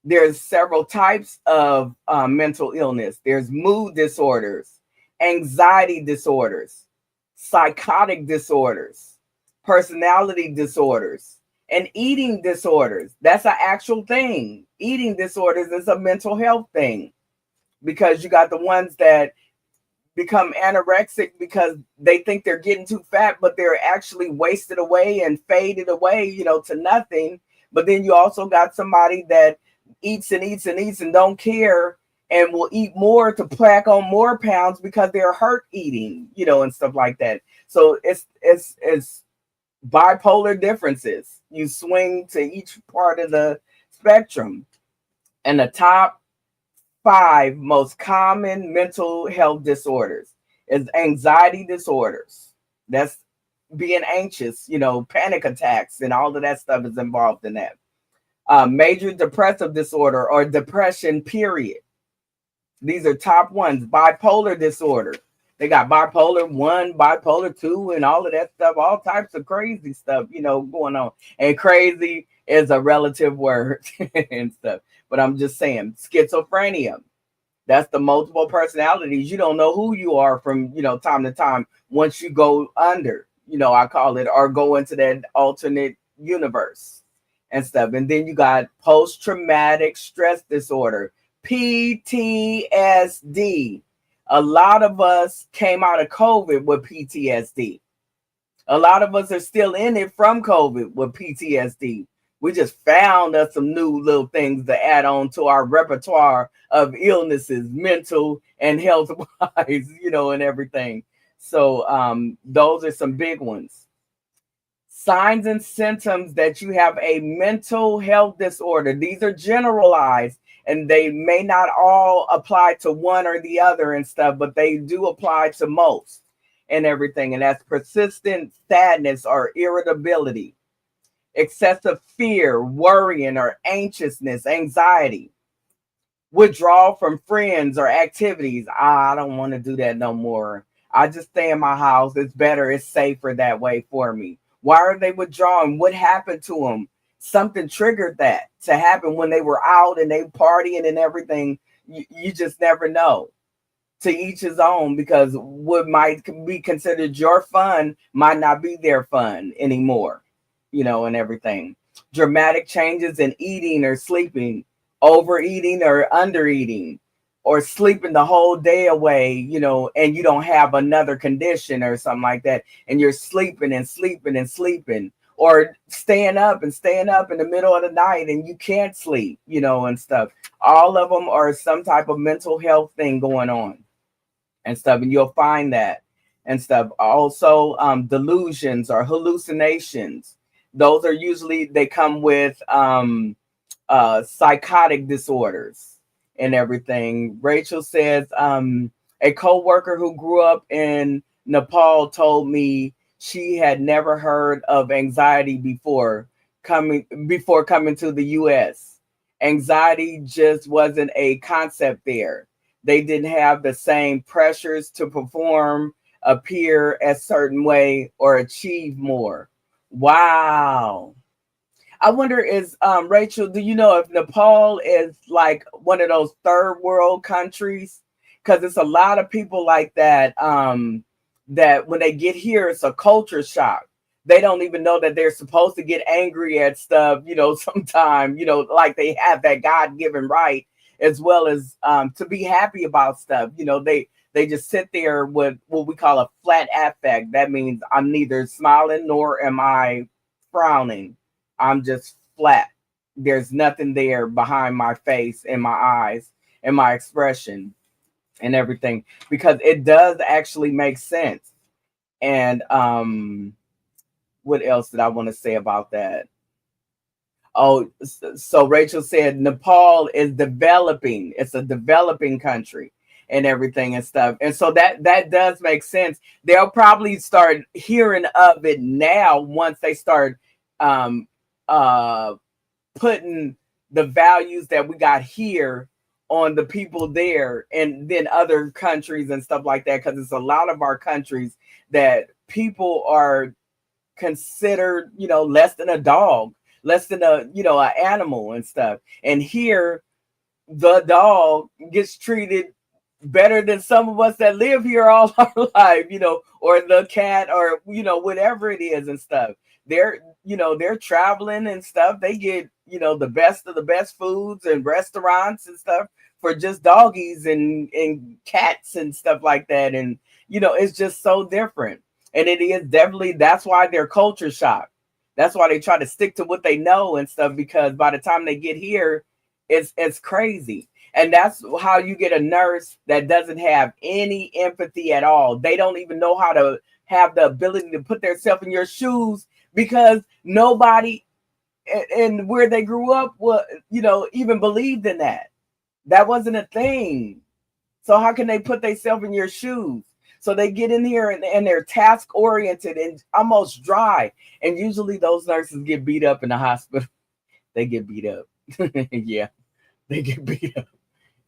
There's several types of mental illness. There's mood disorders, anxiety disorders, psychotic disorders, personality disorders, and eating disorders. That's an actual thing. Eating disorders is a mental health thing, because you got the ones that become anorexic because they think they're getting too fat, but they're actually wasted away and faded away, to nothing. But then you also got somebody that eats and eats and eats and don't care and will eat more to pack on more pounds because they're hurt eating, and stuff like that. So it's bipolar differences. You swing to each part of the spectrum. And the top 5 most common mental health disorders is anxiety disorders. That's being anxious, panic attacks and all of that stuff is involved in that. Major depressive disorder or depression, period. These are top ones. Bipolar disorder. They got bipolar 1, bipolar 2, and all of that stuff, all types of crazy stuff, going on. And crazy is a relative word and stuff. But I'm just saying, schizophrenia. That's the multiple personalities. You don't know who you are from, time to time once you go under, I call it, or go into that alternate universe and stuff. And then you got post-traumatic stress disorder, PTSD. A lot of us came out of COVID with PTSD. A lot of us are still in it from COVID with PTSD. We just found us some new little things to add on to our repertoire of illnesses, mental and health wise, and everything. So those are some big ones. Signs and symptoms that you have a mental health disorder. These are generalized and they may not all apply to one or the other and stuff, but they do apply to most and everything. And that's persistent sadness or irritability, excessive fear, worrying or anxiousness, anxiety, withdrawal from friends or activities. I don't want to do that no more. I just stay in my house. It's better. It's safer that way for me. Why are they withdrawing? What happened to them? Something triggered that to happen when they were out and they partying and everything. You just never know. To each his own, because what might be considered your fun might not be their fun anymore, and everything. Dramatic changes in eating or sleeping, overeating or undereating, or sleeping the whole day away, and you don't have another condition or something like that, and you're sleeping and sleeping and sleeping, or staying up and staying up in the middle of the night and you can't sleep, and stuff. All of them are some type of mental health thing going on and stuff, and you'll find that and stuff. Also, delusions or hallucinations. Those are usually, they come with psychotic disorders and everything. Rachel says, a co-worker who grew up in Nepal told me she had never heard of anxiety before coming to the US. Anxiety just wasn't a concept there. They didn't have the same pressures to perform, appear a certain way, or achieve more. Wow. I wonder, is Rachel, do you know if Nepal is like one of those third world countries? Because it's a lot of people like that, that when they get here, it's a culture shock. They don't even know that they're supposed to get angry at stuff, sometime, like they have that God-given right, as well as to be happy about stuff. They just sit there with what we call a flat affect. That means I'm neither smiling nor am I frowning. I'm just flat. There's nothing there behind my face and my eyes and my expression and everything, because it does actually make sense. And what else did I want to say about that? Oh, so Rachel said Nepal is developing. It's a developing country and everything and stuff. And so that does make sense. They'll probably start hearing of it now once they start putting the values that we got here on the people there, and then other countries and stuff like that, because it's a lot of our countries that people are considered, less than a dog, less than an animal and stuff. And here, the dog gets treated better than some of us that live here all our life, or the cat, or whatever it is and stuff. They're traveling and stuff. They get, the best of the best foods and restaurants and stuff for just doggies and cats and stuff like that. And, it's just so different. And it is definitely, that's why they're culture shock. That's why they try to stick to what they know and stuff, because by the time they get here, it's crazy. And that's how you get a nurse that doesn't have any empathy at all. They don't even know how to have the ability to put themselves in your shoes, because nobody and where they grew up even believed in that. That wasn't a thing. So how can they put themselves in your shoes? So they get in here and they're task oriented and almost dry. And usually those nurses get beat up in the hospital. They get beat up. Yeah, they get beat up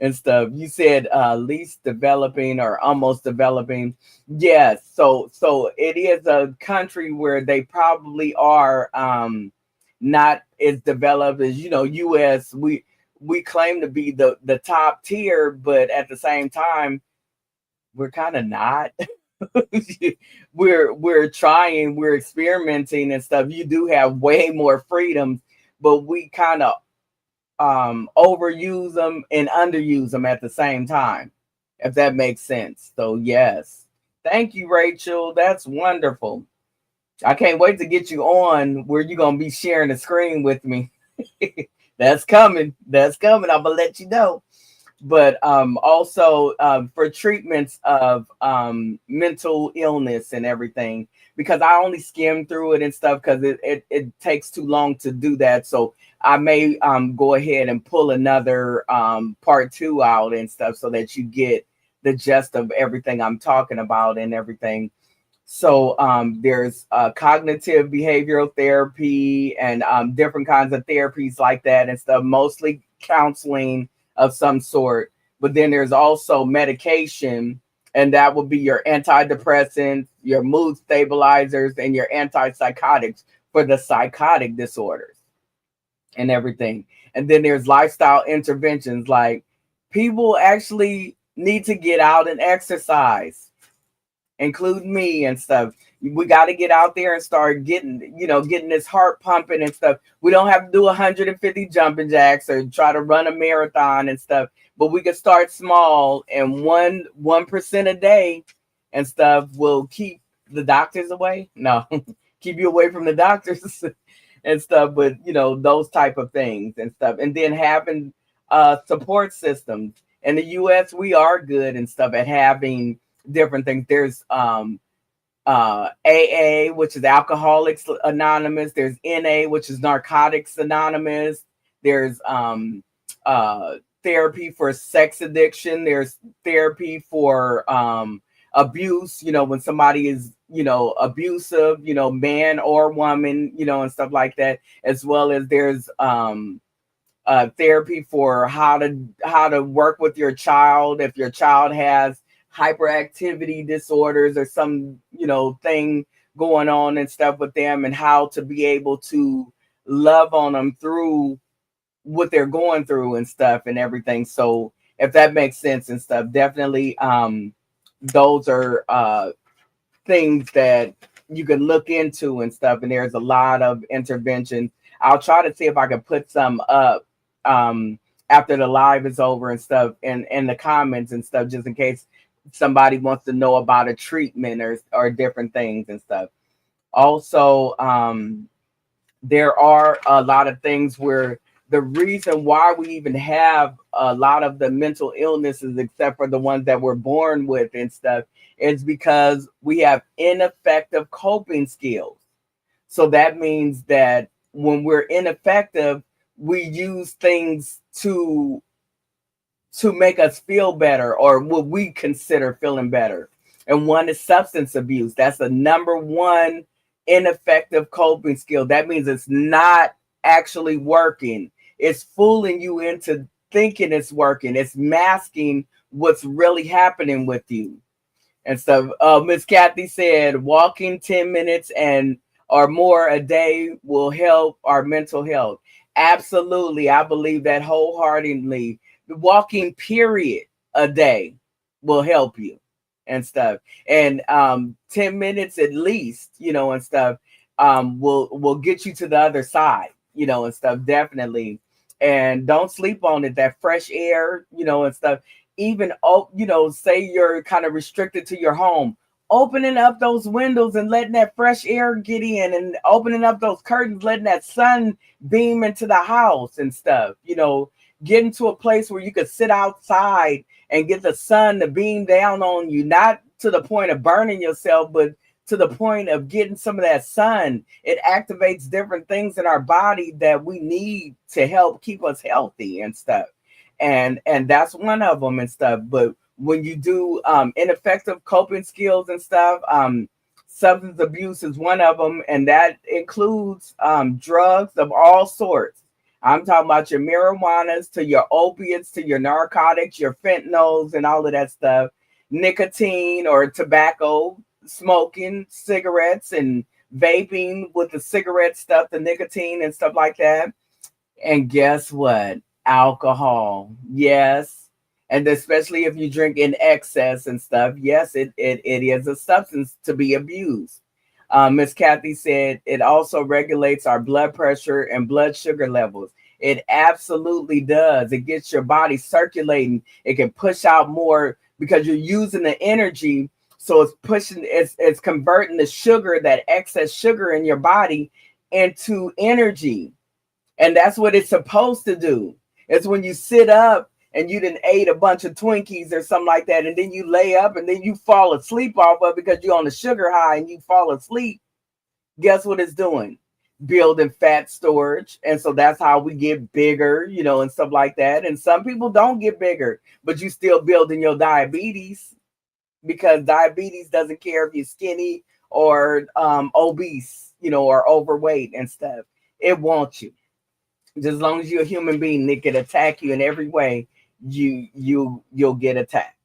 and stuff. You said least developing or almost developing. Yes. So it is a country where they probably are not as developed as, US. We claim to be the top tier, but at the same time, we're kind of not. we're trying, we're experimenting and stuff. You do have way more freedoms, but we kind of overuse them and underuse them at the same time, if that makes sense. So yes, thank you, Rachel. That's wonderful. I can't wait to get you on where you're gonna be sharing the screen with me. That's coming. I'm gonna let you know. but also for treatments of mental illness and everything, because I only skim through it and stuff because it takes too long to do that. So I may go ahead and pull another part two out and stuff so that you get the gist of everything I'm talking about and everything. So there's cognitive behavioral therapy and different kinds of therapies like that and stuff, mostly counseling of some sort. But then there's also medication, and that would be your antidepressants, your mood stabilizers, and your antipsychotics for the psychotic disorders and everything. And then there's lifestyle interventions, like people actually need to get out and exercise, including me and stuff. We got to get out there and start getting, getting this heart pumping and stuff. We don't have to do 150 jumping jacks or try to run a marathon and stuff, but we can start small, and 1% a day and stuff will keep the doctors away. No, keep you away from the doctors and stuff. But those type of things and stuff, and then having support systems. In the U.S., we are good and stuff at having different things. There's AA, which is Alcoholics Anonymous. There's NA, which is Narcotics Anonymous. There's therapy for sex addiction. There's therapy for abuse, when somebody is, abusive, man or woman, and stuff like that, as well as there's therapy for how to work with your child if your child has hyperactivity disorders or some thing going on and stuff with them, and how to be able to love on them through what they're going through and stuff and everything. So if that makes sense and stuff, definitely those are things that you can look into and stuff. And there's a lot of interventions. I'll try to see if I can put some up after the live is over and stuff in the comments and stuff, just in case somebody wants to know about a treatment or different things and stuff. Also, there are a lot of things where the reason why we even have a lot of the mental illnesses, except for the ones that we're born with and stuff, is because we have ineffective coping skills. So that means that when we're ineffective, we use things to make us feel better, or what we consider feeling better. And one is substance abuse. That's the number one ineffective coping skill. That means it's not actually working. It's fooling you into thinking it's working. It's masking what's really happening with you and stuff. Miss Kathy said walking 10 minutes and or more a day will help our mental health. Absolutely. I believe that wholeheartedly. The walking period a day will help you and stuff. And 10 minutes at least, and stuff, will get you to the other side, and stuff, definitely. And don't sleep on it. That fresh air, and stuff. Even say you're kind of restricted to your home, opening up those windows and letting that fresh air get in, and opening up those curtains, letting that sun beam into the house and stuff, get into a place where you could sit outside and get the sun to beam down on you, not to the point of burning yourself, but to the point of getting some of that sun. It activates different things in our body that we need to help keep us healthy and stuff. And that's one of them and stuff. But when you do ineffective coping skills and stuff, substance abuse is one of them, and that includes drugs of all sorts. I'm talking about your marijuanas to your opiates to your narcotics, your fentanyls and all of that stuff, nicotine or tobacco, smoking, cigarettes and vaping with the cigarette stuff, the nicotine and stuff like that. And guess what? Alcohol. Yes. And especially if you drink in excess and stuff, yes, it is a substance to be abused. Miss Kathy said it also regulates our blood pressure and blood sugar levels. It absolutely does. It gets your body circulating. It can push out more because you're using the energy. So it's converting the sugar, that excess sugar in your body, into energy. And that's what it's supposed to do. It's when you sit up and you didn't ate a bunch of Twinkies or something like that, and then you lay up and then you fall asleep off of it because you're on the sugar high and you fall asleep, guess what it's doing? Building fat storage. And so that's how we get bigger, and stuff like that. And some people don't get bigger, but you still building your diabetes, because diabetes doesn't care if you're skinny or obese, or overweight and stuff. It wants you. Just as long as you're a human being, it can attack you in every way. You'll get attacked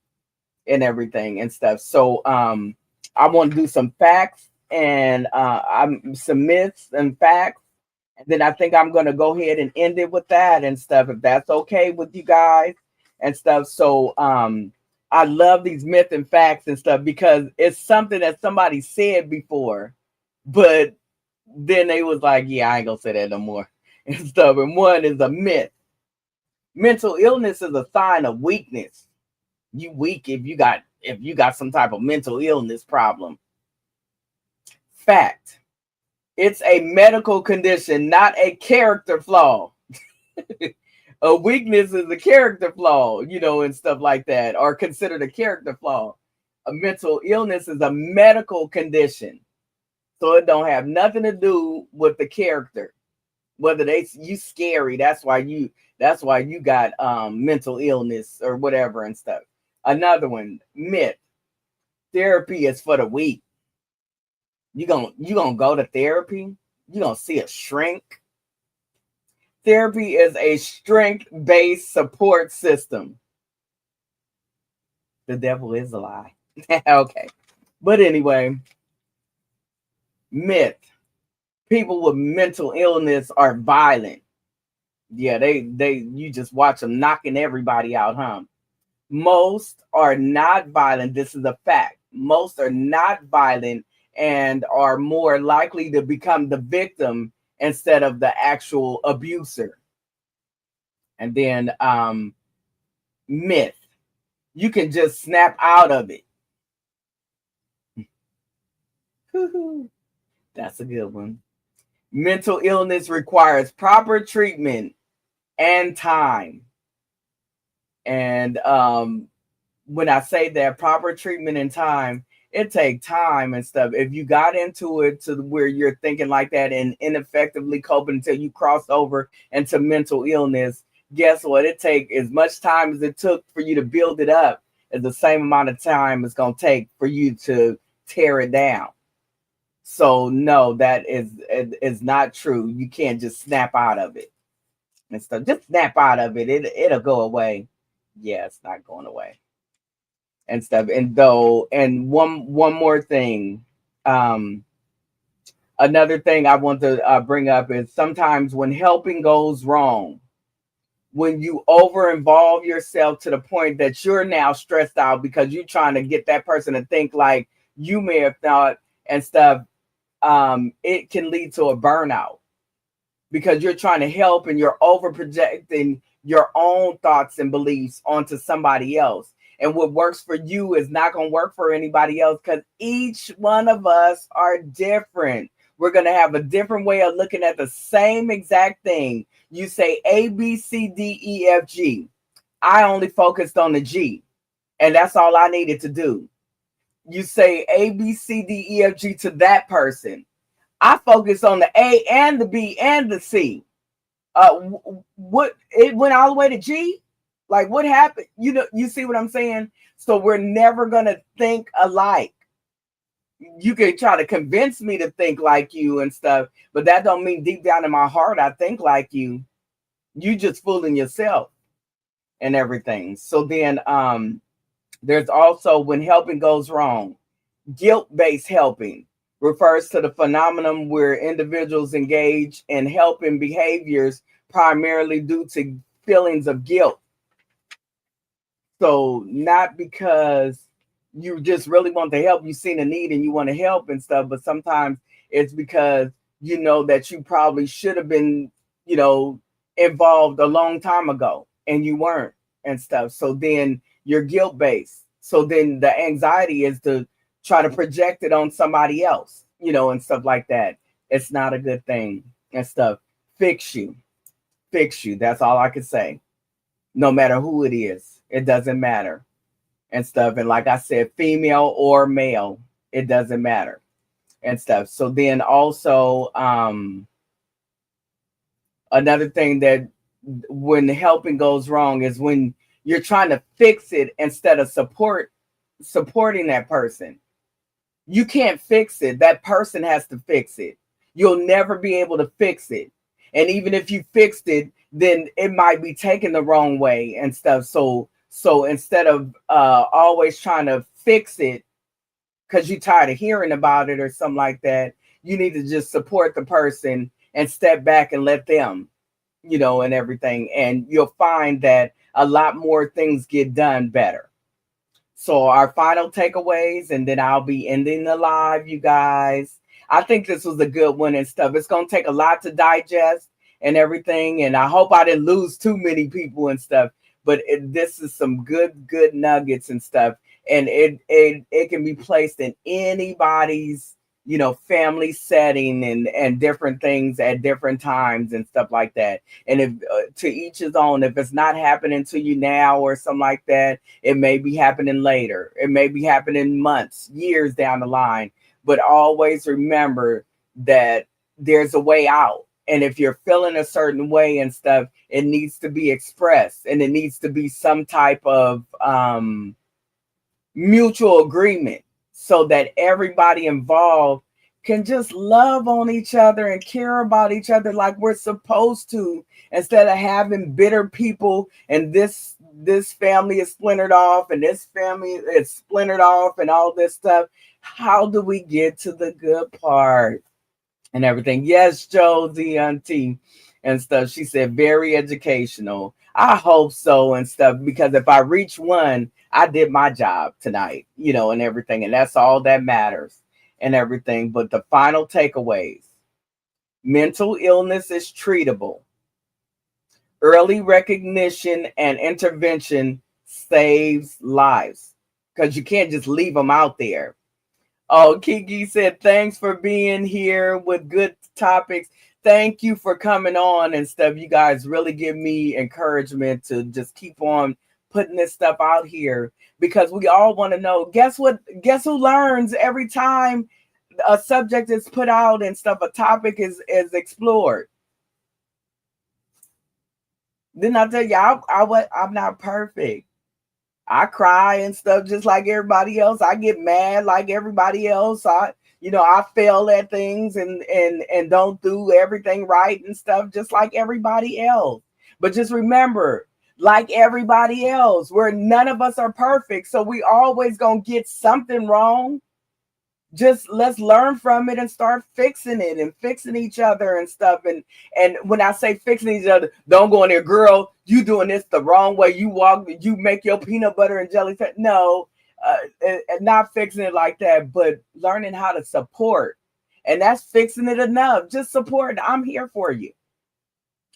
and everything and stuff. So I want to do some facts and some myths and facts. And then I think I'm going to go ahead and end it with that and stuff, if that's okay with you guys and stuff. So I love these myths and facts and stuff because it's something that somebody said before, but then they was like, yeah, I ain't going to say that no more and stuff. And one is a myth. Mental illness is a sign of weakness. You weak if you got some type of mental illness problem. Fact. It's a medical condition, not a character flaw. A weakness is a character flaw, and stuff like that, or considered a character flaw. A mental illness is a medical condition. So it don't have nothing to do with the character. Whether you scary, that's why you got mental illness or whatever and stuff. Another one, myth. Therapy is for the weak. You gonna go to therapy? You gonna see a shrink? Therapy is a strength-based support system. The devil is a lie. Okay. But anyway, myth. People with mental illness are violent. Yeah, you just watch them knocking everybody out, huh? Most are not violent. This is a fact. Most are not violent and are more likely to become the victim instead of the actual abuser. And then myth. You can just snap out of it. That's a good one. Mental illness requires proper treatment and time. And when I say that, proper treatment and time, it takes time and stuff. If you got into it to where you're thinking like that and ineffectively coping until you cross over into mental illness, guess what? It takes as much time as it took for you to build it up as the same amount of time it's going to take for you to tear it down. So no, that is not true. You can't just snap out of it and stuff. Just snap out of it. It'll go away. Yeah, it's not going away and stuff. And one more thing. Another thing I want to bring up is sometimes when helping goes wrong, when you over involve yourself to the point that you're now stressed out because you're trying to get that person to think like you may have thought and stuff, it can lead to a burnout because you're trying to help and you're over projecting your own thoughts and beliefs onto somebody else. And what works for you is not going to work for anybody else because each one of us are different. We're going to have a different way of looking at the same exact thing. You say A, B, C, D, E, F, G. I only focused on the G, and that's all I needed to do. You say A, B, C, D, E, F, G to that person. I focused on the A and the B and the C. What it went all the way to G? Like what happened? You see what I'm saying? So we're never gonna think alike. You can try to convince me to think like you and stuff, but that don't mean deep down in my heart I think like you. You just fooling yourself and everything. So then there's also when helping goes wrong. Guilt-based helping refers to the phenomenon where individuals engage in helping behaviors primarily due to feelings of guilt. So not because you just really want to help, you seen a need and you want to help and stuff, but sometimes it's because you know that you probably should have been, involved a long time ago and you weren't and stuff. So then you're guilt-based. So then the anxiety is to try to project it on somebody else, and stuff like that. It's not a good thing and stuff. Fix you. That's all I can say. no matter who it is. It doesn't matter and stuff. And like I said, female or male, it doesn't matter and stuff. So then also, another thing that when helping goes wrong is when you're trying to fix it instead of supporting that person. You can't fix it. That person has to fix it. You'll never be able to fix it. And even if you fixed it, then it might be taken the wrong way and stuff. So instead of always trying to fix it because you're tired of hearing about it or something like that, you need to just support the person and step back and let them, and everything. And you'll find that a lot more things get done better. So our final takeaways, and then I'll be ending the live, you guys. I think this was a good one and stuff. It's going to take a lot to digest and everything. And I hope I didn't lose too many people and stuff. But this is some good nuggets and stuff. And it can be placed in anybody's, family setting and different things at different times and stuff like that. And if to each his own, if it's not happening to you now or something like that, it may be happening later. It may be happening months, years down the line. But always remember that there's a way out. And if you're feeling a certain way and stuff, it needs to be expressed, and it needs to be some type of mutual agreement so that everybody involved can just love on each other and care about each other like we're supposed to, instead of having bitter people and this family is splintered off and this family is splintered off and all this stuff. How do we get to the good part and everything? Yes, Josie auntie and stuff. She said very educational. I hope so and stuff, because if I reach one, I did my job tonight, and everything. And that's all that matters and everything. But the final takeaways: mental illness is treatable. Early recognition and intervention saves lives, because you can't just leave them out there. Oh, Kiki said, thanks for being here with good topics. Thank you for coming on and stuff. You guys really give me encouragement to just keep on putting this stuff out here, because we all want to know. Guess what? Guess who learns every time a subject is put out and stuff, a topic is explored? Didn't I tell you I'm not perfect? I cry and stuff just like everybody else. I get mad like everybody else. I fail at things and don't do everything right and stuff just like everybody else. But just remember, like everybody else, where none of us are perfect, so we always gonna get something wrong. Just let's learn from it and start fixing it and fixing each other and stuff. And when I say fixing each other, don't go in there, girl, you doing this the wrong way. You make your peanut butter and jelly. No, and not fixing it like that, but learning how to support. And that's fixing it enough. Just support. I'm here for you.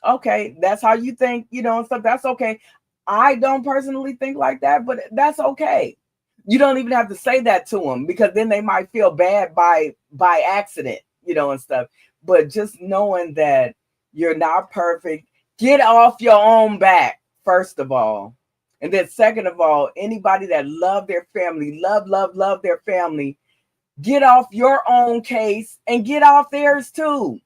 Okay, that's how you think, and stuff. That's okay. I don't personally think like that, but that's okay. You don't even have to say that to them, because then they might feel bad by accident, and stuff. But just knowing that you're not perfect, get off your own back, first of all. And then second of all, anybody that love their family, love their family, get off your own case and get off theirs too.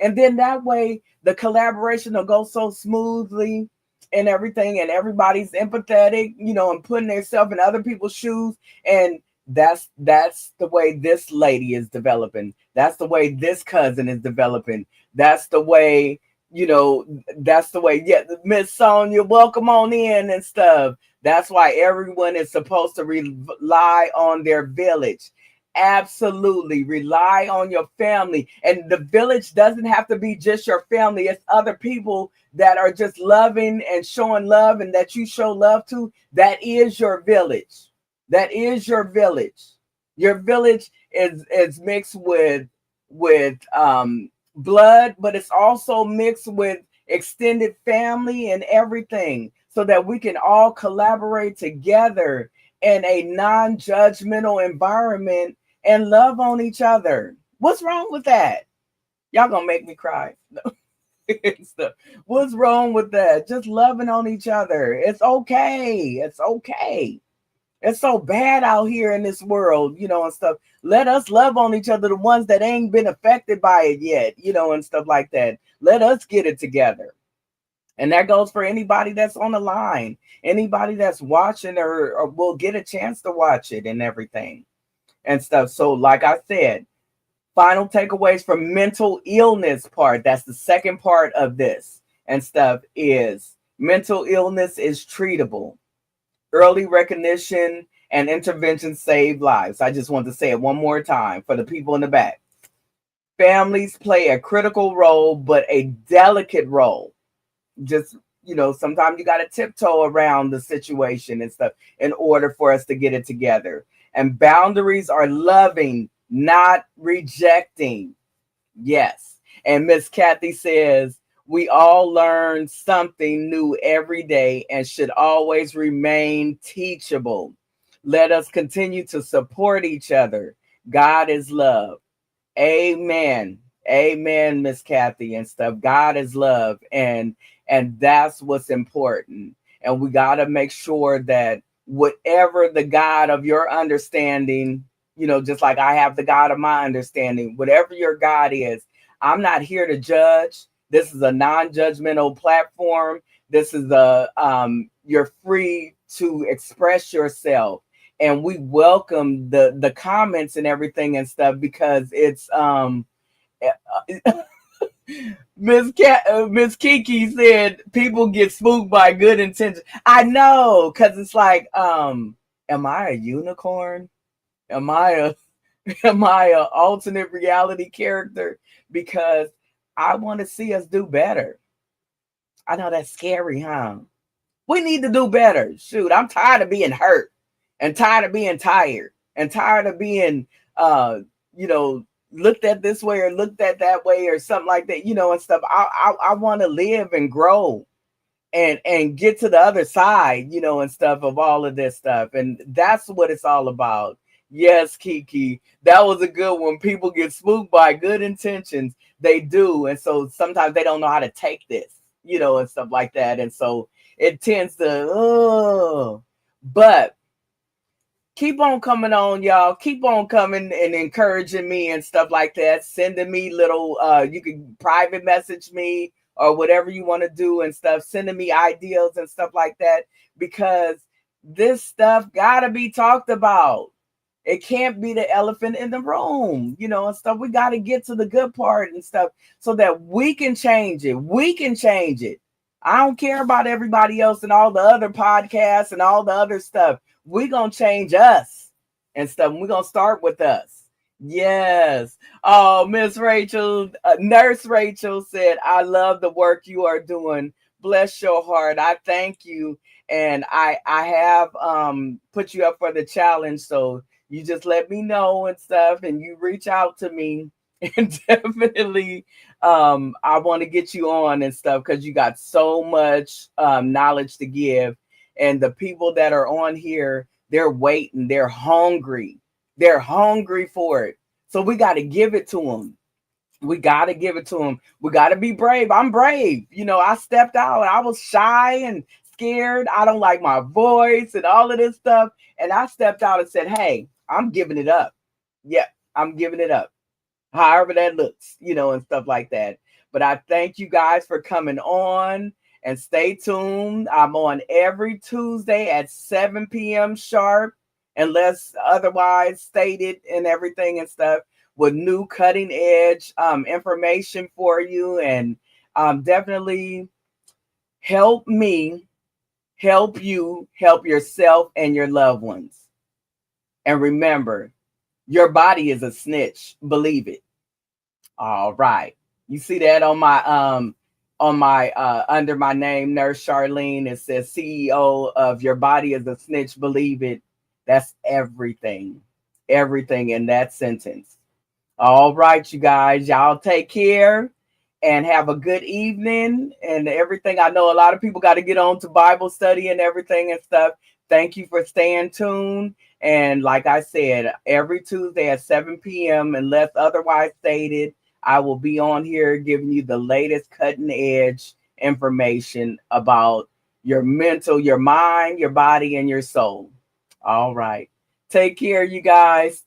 And then that way the collaboration will go so smoothly and everything, and everybody's empathetic, and putting themselves in other people's shoes. And that's the way this lady is developing. That's the way this cousin is developing. That's the way, yeah, Miss Sonia, welcome on in and stuff. That's why everyone is supposed to rely on their village. Absolutely. Rely on your family. And the village doesn't have to be just your family. It's other people that are just loving and showing love, and that you show love to. That is your village. That is your village. Your village is mixed with blood, but it's also mixed with extended family and everything, so that we can all collaborate together in a non-judgmental environment and love on each other. What's wrong with that? Y'all gonna make me cry. and stuff. What's wrong with that? Just loving on each other. It's okay. It's okay. It's so bad out here in this world, and stuff. Let us love on each other, the ones that ain't been affected by it yet, and stuff like that. Let us get it together. And that goes for anybody that's on the line, anybody that's watching or will get a chance to watch it and everything and stuff. So, like I said, final takeaways from mental illness part. That's the second part of this and stuff is mental illness is treatable. Early recognition and intervention save lives. I just want to say it one more time for the people in the back. Families play a critical role, but a delicate role. Just, sometimes you got to tiptoe around the situation and stuff in order for us to get it together. And boundaries are loving, not rejecting. Yes. And Miss Kathy says, we all learn something new every day and should always remain teachable. Let us continue to support each other. God is love. Amen. Amen, Miss Kathy and stuff. God is love. And that's what's important. And we got to make sure that whatever the God of your understanding, just like I have the God of my understanding, whatever your God is, I'm not here to judge. This is a non-judgmental platform. This is you're free to express yourself. And we welcome the comments and everything and stuff because it's Miss Kiki said people get spooked by good intentions. I know, because it's like, am I a unicorn? Am I a alternate reality character? Because I want to see us do better. I know that's scary, huh? We need to do better. Shoot, I'm tired of being hurt and tired of being tired and tired of being looked at this way or looked at that way or something like that, and stuff. I want to live and grow and get to the other side, and stuff of all of this stuff. And that's what it's all about. Yes, Kiki, that was a good one. People get spooked by good intentions. They do. And so sometimes they don't know how to take this, and stuff like that. And so it tends to, but keep on coming on, y'all. Keep on coming and encouraging me and stuff like that. Sending me little, you can private message me or whatever you want to do and stuff. Sending me ideas and stuff like that, because this stuff gotta be talked about. It can't be the elephant in the room, and stuff. We got to get to the good part and stuff so that we can change it. We can change it. I don't care about everybody else and all the other podcasts and all the other stuff. We're going to change us and stuff. We're going to start with us. Yes. Oh, Miss Rachel, Nurse Rachel said, I love the work you are doing. Bless your heart. I thank you. And I have put you up for the challenge. So you just let me know and stuff, and you reach out to me, and definitely I want to get you on and stuff because you got so much knowledge to give. And the people that are on here, they're waiting. They're hungry. They're hungry for it. So we got to give it to them. We got to give it to them. We got to be brave. I'm brave. I stepped out. I was shy and scared. I don't like my voice and all of this stuff. And I stepped out and said, hey, I'm giving it up. Yeah, I'm giving it up. However that looks, and stuff like that. But I thank you guys for coming on, and stay tuned. I'm on every Tuesday at 7 p.m. sharp, unless otherwise stated and everything and stuff, with new cutting edge information for you. And definitely help me, help you, help yourself and your loved ones. And remember, your body is a snitch. Believe it. All right. You see that on my under my name, Nurse Charlene. It says CEO of Your Body is a Snitch. Believe it. That's everything. Everything in that sentence. All right, you guys. Y'all take care and have a good evening and everything. I know a lot of people got to get on to Bible study and everything and stuff. Thank you for staying tuned. And like I said, every Tuesday at 7 p.m., unless otherwise stated, I will be on here giving you the latest cutting edge information about your mental, your mind, your body, and your soul. All right. Take care, you guys.